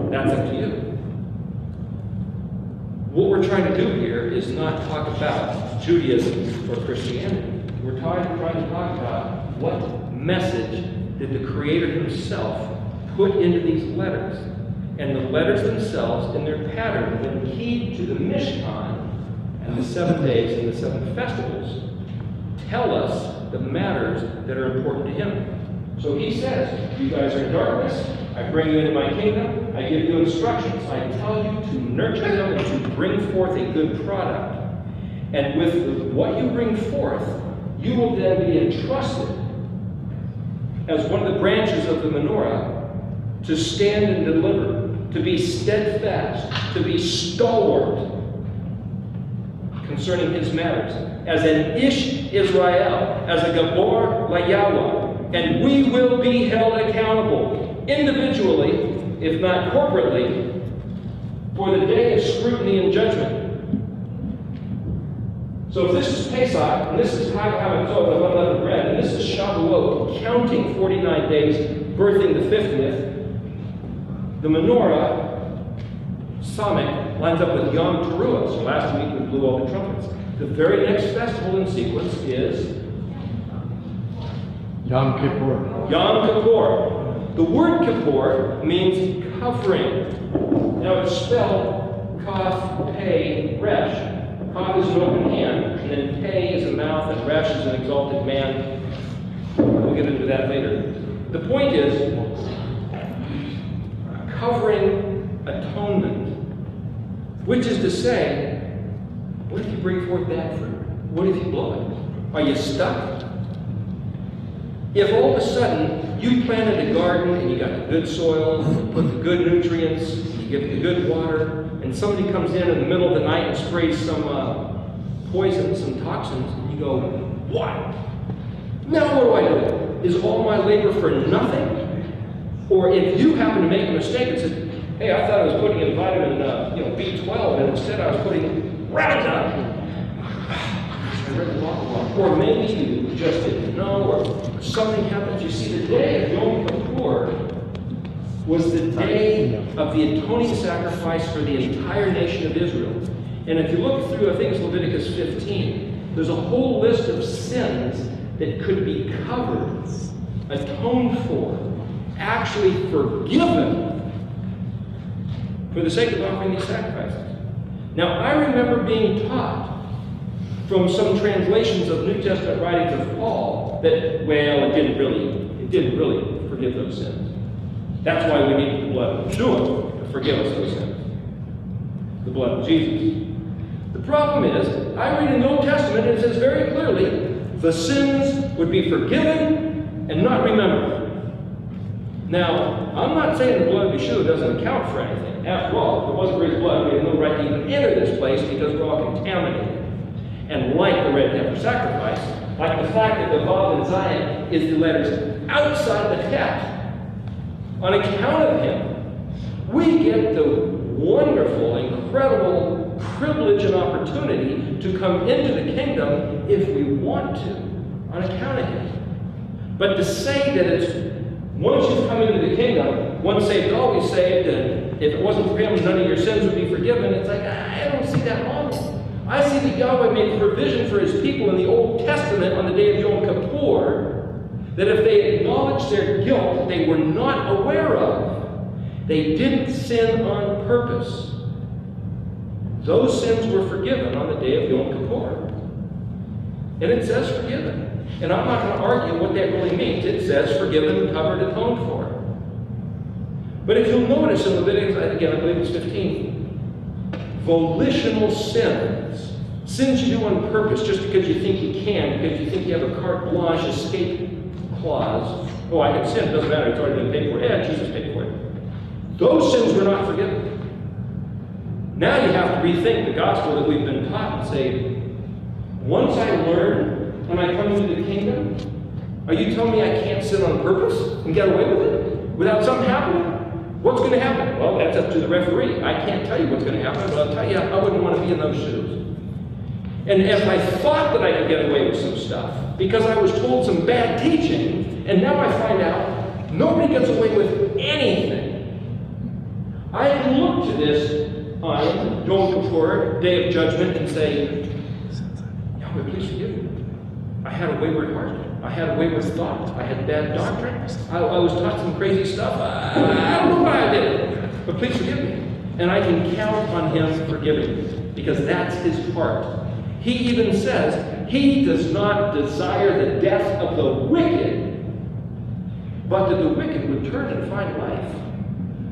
that's up to you. What we're trying to do here is not talk about Judaism or Christianity. We're trying to talk about what message did the Creator himself put into these letters. and the letters themselves in their pattern when keyed to the Mishkan and the 7 days and the 7 festivals tell us the matters that are important to him. So he says, you guys are in darkness, I bring you into my kingdom, I give you instructions, I tell you to nurture them and to bring forth a good product. And with what you bring forth, you will then be entrusted as one of the branches of the menorah to stand and deliver, to be steadfast, to be stalwart concerning his matters, as an Ish Israel, as a Gabor Layawa, and we will be held accountable, individually, if not corporately, for the day of scrutiny and judgment. So if this is Pesach, and this is Hag-Hamatzot, the unleavened bread, and this is Shavuot, counting 49 days, birthing the 50th, the menorah, Samech, lines up with Yom Teruah. So last week we blew all the trumpets. The very next festival in sequence is Yom Kippur. Yom Kippur. The word Kippur means covering. Now it's spelled Kaf, Pei, Resh. Kaf is an open hand, and then Pei is a mouth, and Resh is an exalted man. We'll get into that later. The point is, covering atonement, which is to say, what if you bring forth bad fruit? What if you blow it? Are you stuck? If all of a sudden you planted a garden and you got the good soil, you put the good nutrients, you give the good water, and somebody comes in the middle of the night and sprays some poison, some toxins, and you go, what? Now what do I do? Is all my labor for nothing? Or if you happen to make a mistake and say, hey, I thought I was putting in vitamin B12, and instead I was putting Roundup. I read the law wrong. Or maybe you just didn't know, or something happens. You see, the day of Yom Kippur was the day of the atoning sacrifice for the entire nation of Israel. And if you look through, I think it's Leviticus 15, there's a whole list of sins that could be covered, atoned for, actually forgiven for the sake of offering these sacrifices. Now, I remember being taught from some translations of New Testament writings of Paul that, well, it didn't really forgive those sins. That's why we need the blood of Yeshua to forgive us those sins. The blood of Jesus. The problem is, I read in the Old Testament, and it says very clearly, the sins would be forgiven and not remembered. Now, I'm not saying the blood of Yeshua doesn't account for anything. After all, if it wasn't for his blood, we have no right to even enter this place because we're all contaminated. And like the red heifer sacrifice, like the fact that the Vav in Zion is the letters outside the text, on account of him, we get the wonderful, incredible privilege and opportunity to come into the kingdom if we want to, on account of him. But to say that it's once you've come into the kingdom, once saved, always saved, and if it wasn't for him, none of your sins would be forgiven, it's like, I don't see that logic. I see that Yahweh made provision for his people in the Old Testament on the day of Yom Kippur, that if they acknowledged their guilt that they were not aware of, they didn't sin on purpose. Those sins were forgiven on the day of Yom Kippur. And it says forgiven. And I'm not going to argue what that really means. It says forgiven, covered, atoned for. But if you'll notice in Leviticus, again, I believe it's 15, volitional sins, sins you do on purpose just because you think you can, because you think you have a carte blanche escape clause. Oh, I can sin, it doesn't matter, it's already been paid for. Yeah, Jesus paid for it. Those sins were not forgiven. Now you have to rethink the gospel that we've been taught and say, once I learn, when I come into the kingdom, are you telling me I can't sin on purpose and get away with it without something happening? What's going to happen? Well, that's up to the referee. I can't tell you what's going to happen, but I'll tell you I wouldn't want to be in those shoes. And if I thought that I could get away with some stuff because I was told some bad teaching, and now I find out nobody gets away with anything, I can look to this Ayin, Yom Kippur, Day of Judgment, and say, Yahweh, please forgive me. I had a wayward heart. I had a wayward thought. I had bad doctrine. I was taught some crazy stuff. I don't know why I did it. but please forgive me. And I can count on him forgiving me, because that's his heart. He even says he does not desire the death of the wicked, but that the wicked would turn and find life.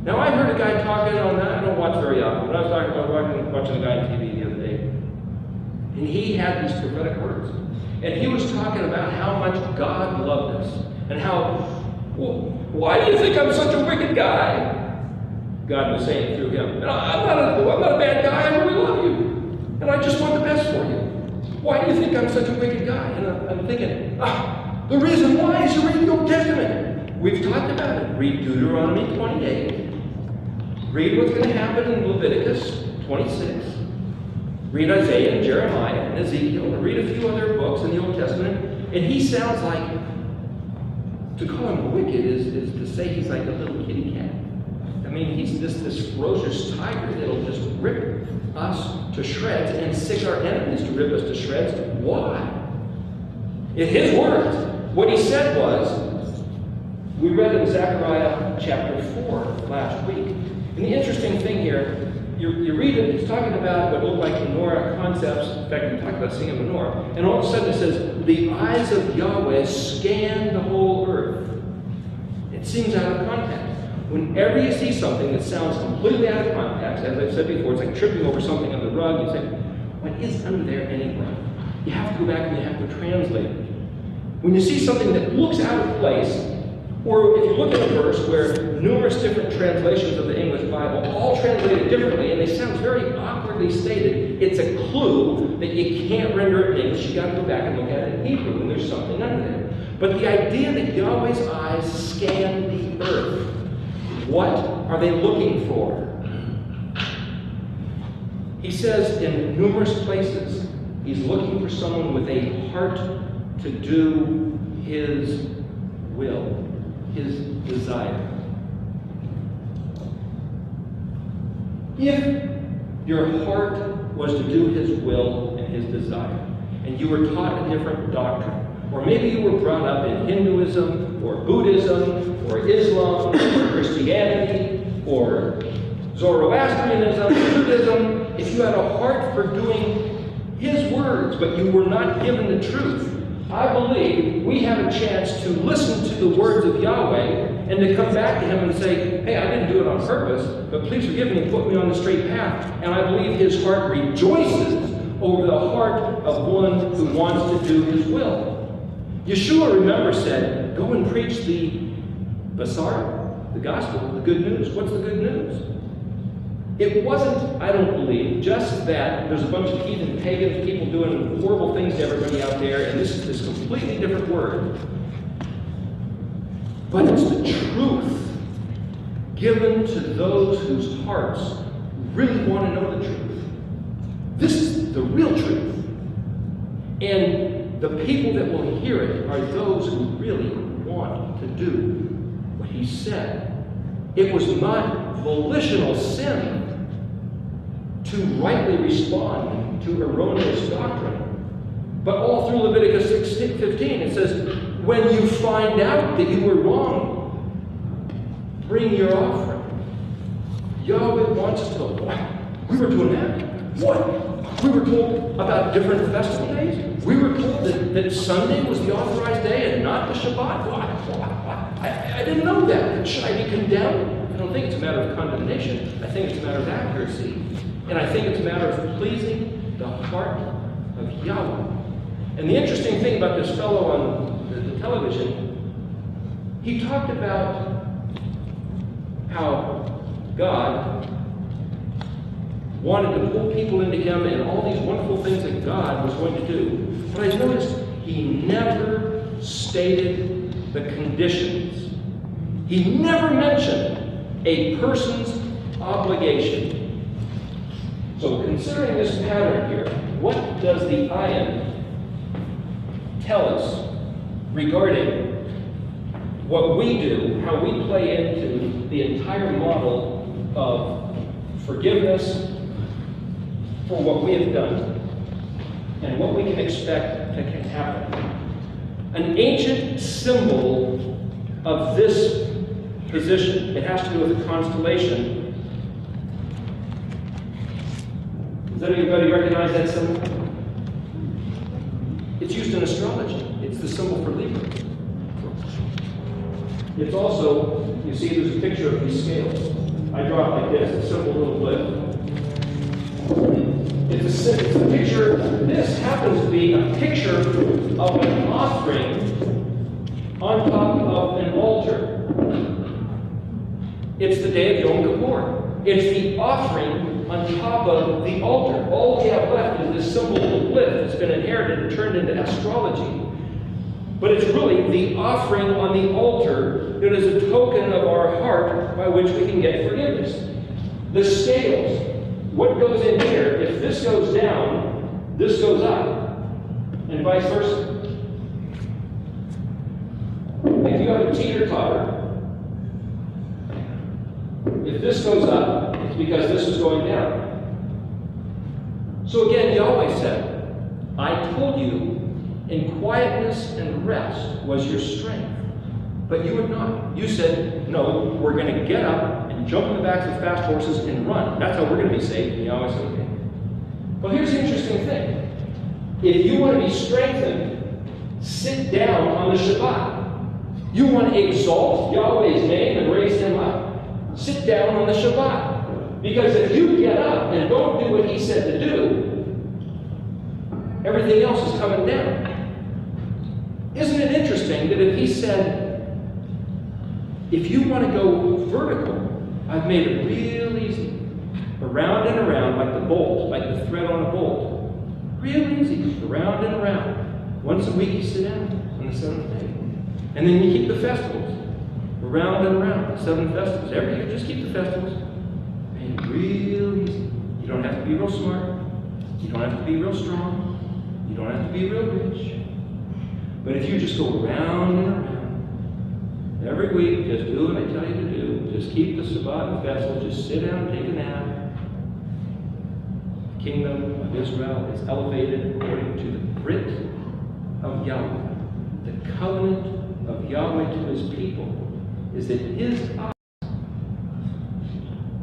Now, I heard a guy talking on that. I don't watch very often, but I was watching a guy on TV the other day, and he had these prophetic words. And he was talking about how much God loved us, and how, well, why do you think I'm such a wicked guy? God was saying through him, no, I'm not a bad guy, I really love you. And I just want the best for you. Why do you think I'm such a wicked guy? And I'm thinking, the reason why is you read the Old Testament. We've talked about it. Read Deuteronomy 28. Read what's going to happen in Leviticus 26. Read Isaiah and Jeremiah and Ezekiel. And read a few other books in the Old Testament. And he sounds like, to call him wicked is to say he's like a little kitty cat. I mean, he's this ferocious tiger that'll just rip us to shreds and sick our enemies to rip us to shreds. Why? In his words, what he said was, we read in Zechariah chapter 4 last week. And the interesting thing here, you read it, it's talking about what look like menorah concepts. In fact, we talked about seeing a menorah. And all of a sudden it says, the eyes of Yahweh scan the whole earth. It seems out of context. Whenever you see something that sounds completely out of context, as I've said before, it's like tripping over something on the rug. You say, what is under there anyway? You have to go back and you have to translate it. When you see something that looks out of place, or if you look at a verse where numerous different translations of the English Bible all translated differently, and they sound very awkwardly stated, it's a clue that you can't render it in English. You've got to go back and look at it in Hebrew when there's something under there. But the idea that Yahweh's eyes scan the earth, what are they looking for? He says in numerous places, he's looking for someone with a heart to do his will, his desire. If your heart was to do his will and his desire, and you were taught a different doctrine, or maybe you were brought up in Hinduism, or Buddhism, or Islam, or Christianity, or Zoroastrianism, Buddhism, if you had a heart for doing his words, but you were not given the truth, I believe we have a chance to listen to the words of Yahweh and to come back to him and say, hey, I didn't do it on purpose, but please forgive me and put me on the straight path. And I believe his heart rejoices over the heart of one who wants to do his will. Yeshua, remember, said, go and preach the Basar, the gospel, the good news. What's the good news? It wasn't, I don't believe, just that there's a bunch of heathen pagans, people doing horrible things to everybody out there, and this is this completely different word. But it's the truth given to those whose hearts really want to know the truth. This is the real truth. And the people that will hear it are those who really want to do what he said. It was not volitional sin to rightly respond to erroneous doctrine. But all through Leviticus 6:15, it says, when you find out that you were wrong, bring your offering. Yahweh wants us to know, what? We were doing that? What? We were told about different festival days? We were told that Sunday was the authorized day and not the Shabbat? What? I didn't know that. Should I be condemned? I don't think it's a matter of condemnation. I think it's a matter of accuracy. And I think it's a matter of pleasing the heart of Yahweh. And the interesting thing about this fellow on the television, he talked about how God wanted to pull people into him and all these wonderful things that God was going to do. But I noticed he never stated the conditions. He never mentioned a person's obligation. So considering this pattern here, what does the Ayin tell us regarding what we do, how we play into the entire model of forgiveness for what we have done and what we can expect to happen? An ancient symbol of this position, it has to do with a constellation, Does anybody recognize that symbol? It's used in astrology. It's the symbol for Libra. It's also, you see there's a picture of these scales. I draw it like this, a simple little blip. It's a picture, this happens to be a picture of an offering on top of an altar. It's the day of Yom Kippur. It's the offering on top of the altar. All we have left is this simple little blip that's been inherited and turned into astrology. But it's really the offering on the altar that is a token of our heart by which we can get forgiveness. The scales, what goes in here, if this goes down, this goes up, and vice versa. If you have a teeter-totter, if this goes up, it's because this is going down. So again, Yahweh said, I told you, in quietness and rest was your strength. But you would not. You said, no, we're going to get up and jump in the backs of fast horses and run. That's how we're going to be saved. And Yahweh said, okay. Well, here's the interesting thing. If you want to be strengthened, sit down on the Shabbat. You want to exalt Yahweh's name and raise him up. Sit down on the Shabbat. Because if you get up and don't do what he said to do, everything else is coming down. Isn't it interesting that if he said, if you want to go vertical, I've made it real easy. Around and around, like the bolt, like the thread on a bolt. Real easy, around and around. Once a week you sit down on the 7th day. And then you keep the festivals. Around and around, the 7 festivals. Every year, just keep the festivals. Made it real easy. You don't have to be real smart. You don't have to be real strong. You don't have to be real rich. But if you just go around and around, every week, just do what I tell you to do. Just keep the Shabbat and festival. Just sit down and take a nap. The kingdom of Israel is elevated according to the Brit of Yahweh. The covenant of Yahweh to his people is that his eyes.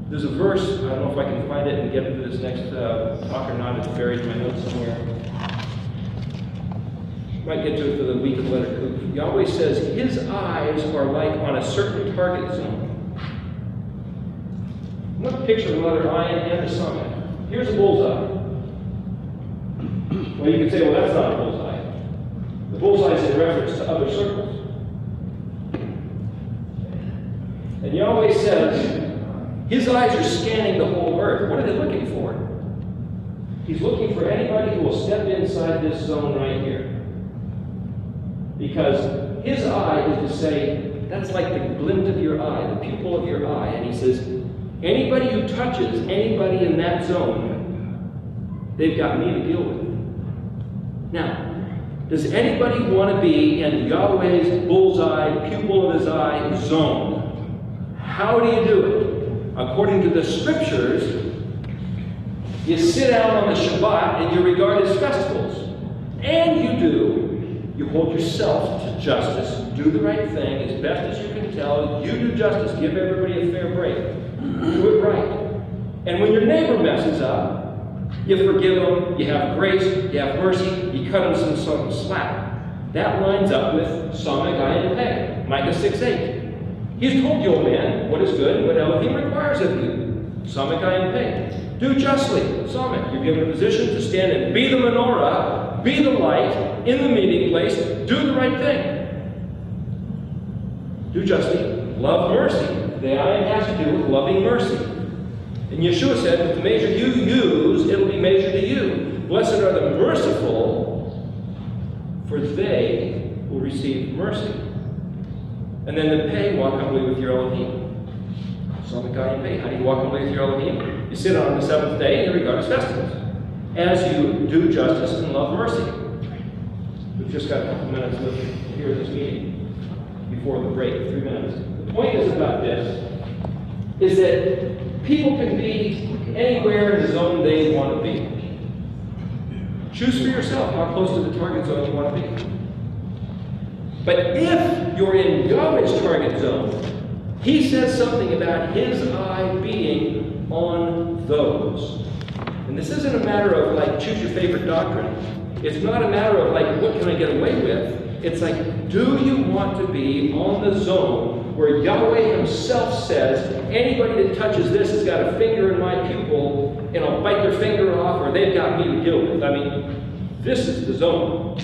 There's a verse, I don't know if I can find it and get into this next talk or not. It's buried in my notes somewhere. Might get to it for the week of the letter Kuf. Yahweh says his eyes are like on a certain target zone. Another picture of the letter Ayin and the summit. Here's a bullseye. Well, you could say, well, that's not a bullseye. The bullseye is in reference to other circles. And Yahweh says his eyes are scanning the whole earth. What are they looking for? He's looking for anybody who will step inside this zone right here. Because his eye is to say, that's like the glint of your eye, the pupil of your eye. And he says, anybody who touches anybody in that zone, they've got me to deal with. Now, does anybody want to be in Yahweh's bullseye, pupil of his eye zone? How do you do it? According to the scriptures, you sit down on the Shabbat and you regard his festivals. And you hold yourself to justice, do the right thing as best as you can tell. You do justice, give everybody a fair break. Do it right. And when your neighbor messes up, you forgive them, you have grace, you have mercy, you cut them some slack. That lines up with Samek, Ayin, Peh, Micah 6:8. He's told you, O man, what is good and what Elohim requires of you. Samek, Ayin, Peh. Do justly, Samek. You're given a position to stand and be the menorah, be the light in the meeting place, do the right thing. Do justly, love mercy. The Ayin has to do with loving mercy. And Yeshua said, with the measure you use, it'll be measured to you. Blessed are the merciful, for they will receive mercy. And then the Peh, walk humbly with your Elohim. Samek, Ayin, Peh. How do you walk humbly with your Elohim? You sit on the 7th day and you regard his festivals. As you do justice and love mercy. We've just got a couple minutes left here in this meeting before the break, 3 minutes. The point is about this, is that people can be anywhere in the zone they want to be. Choose for yourself how close to the target zone you want to be. But if you're in Yahweh's target zone, he says something about his eye being on those. And this isn't a matter of like, choose your favorite doctrine. It's not a matter of like, what can I get away with? It's like, do you want to be on the zone where Yahweh himself says, anybody that touches this has got a finger in my pupil, and I'll bite their finger off, or they've got me to deal with. I mean, this is the zone.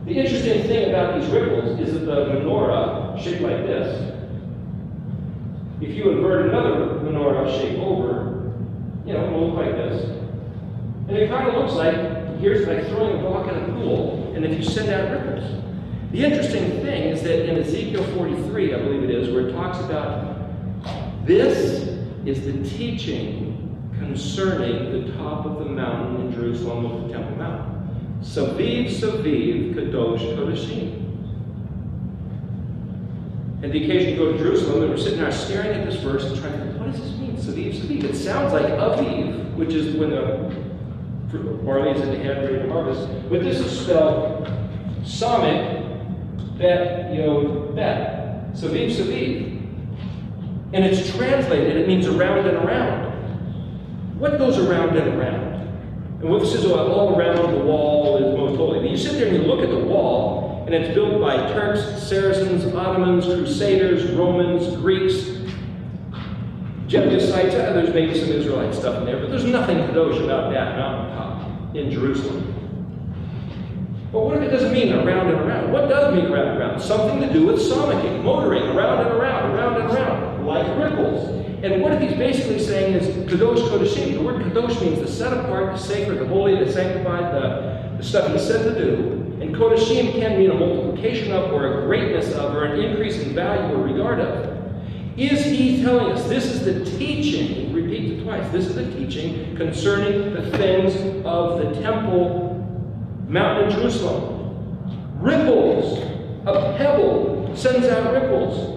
The interesting thing about these ripples is that the menorah, shaped like this, if you invert another menorah shape over, you know, it'll look like this. And it kind of looks like, here's like throwing a rock in a pool, and if you send out ripples. The interesting thing is that in Ezekiel 43, I believe it is, where it talks about this is the teaching concerning the top of the mountain in Jerusalem of the Temple Mount. Saviv, Saviv, Kadosh, Kodashim. And the occasion to go to Jerusalem, and we're sitting there staring at this verse and trying to think, what does this mean? Saviv, Saviv. It sounds like Aviv, which is when the barley is in the head ready to harvest. But this is spelled Samik, Bet, Yod, Bet. Saviv, Saviv. And it's translated, it means around and around. What goes around and around? And what this is all around the wall is most holy. But you sit there and you look at the wall, and it's built by Turks, Saracens, Ottomans, Crusaders, Romans, Greeks, Jebusites. There's maybe some Israelite stuff in there, but there's nothing kadosh about that mountaintop in Jerusalem. But what if it doesn't mean around and around? What does mean around and around? Something to do with sonicking, motoring, around and around, around and around, like ripples. And what he's basically saying is kadosh kodashim. The word kadosh means the set apart, the sacred, the holy, the sanctified, the stuff he's said to do. And kodashim can mean a multiplication of, or a greatness of, or an increase in value or regard of. Is he telling us this is the teaching, he repeats it twice, this is the teaching concerning the things of the temple mountain in Jerusalem? Ripples. A pebble sends out ripples.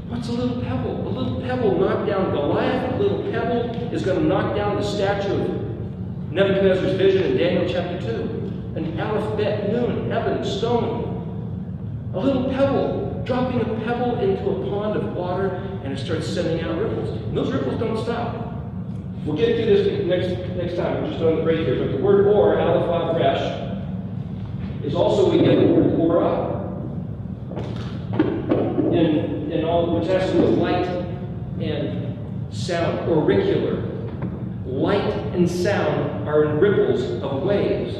What's a little pebble? A little pebble knocked down Goliath. A little pebble is going to knock down the statue of Nebuchadnezzar's vision in Daniel chapter 2. An aleph, bet, nun, ebon, stone. A little pebble, dropping a pebble into a pond of water, and it starts sending out ripples. And those ripples don't stop. We'll get to this next time. We're just on the break here. But the word or, aleph, vav, resh, is also, we get the word aura. In all, which has to do with light and sound, auricular. Light and sound are in ripples of waves.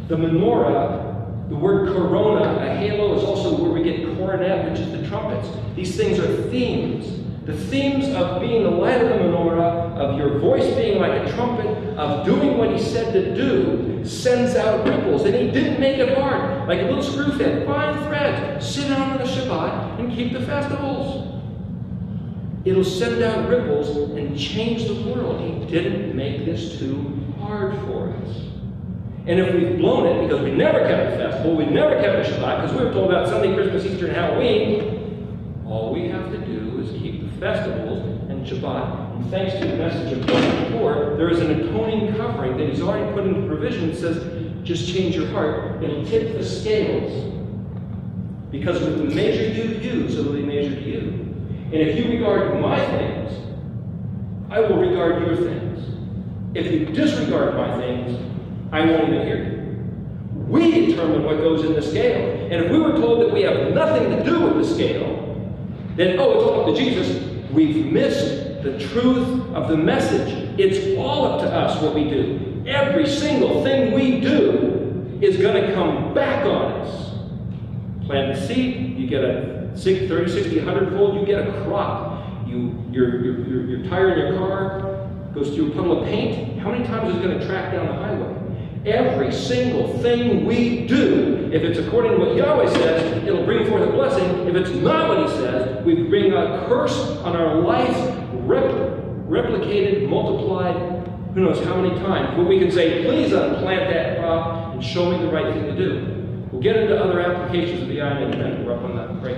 The menorah, the word corona, a halo, is also where we get coronet, which is the trumpets. These things are themes. The themes of being the light of the menorah, of your voice being like a trumpet, of doing what he said to do, sends out ripples. And he didn't make it hard, like a little screw fed. Fine threads, sit down on the Shabbat and keep the festivals. It'll send out ripples and change the world. He didn't make this too hard for us. And if we've blown it because we never kept the festival, we never kept the Shabbat, because we were told about Sunday, Christmas, Easter, and Halloween, all we have to do is keep the festivals and Shabbat. And thanks to the message of God before, there is an atoning covering that he's already put into provision that says, just change your heart. It'll tip the scales. Because with the measure you use, it will be measured to you. And if you regard my things, I will regard your things. If you disregard my things, I won't even hear you. We determine what goes in the scale. And if we were told that we have nothing to do with the scale, then, oh, it's all up to Jesus. We've missed the truth of the message. It's all up to us what we do. Every single thing we do is going to come back on us. Plant a seed, you get a 30, 60, 100-fold, you get a crop. Your tire in your car goes through a puddle of paint. How many times is it going to track down the highway? Every single thing we do, if it's according to what Yahweh says, it'll bring forth a blessing. If it's not what he says, we bring a curse on our life, replicated, multiplied, who knows how many times. But we can say, please unplant that crop and show me the right thing to do. We'll get into other applications of the Ayin in a minute. We're up on that break.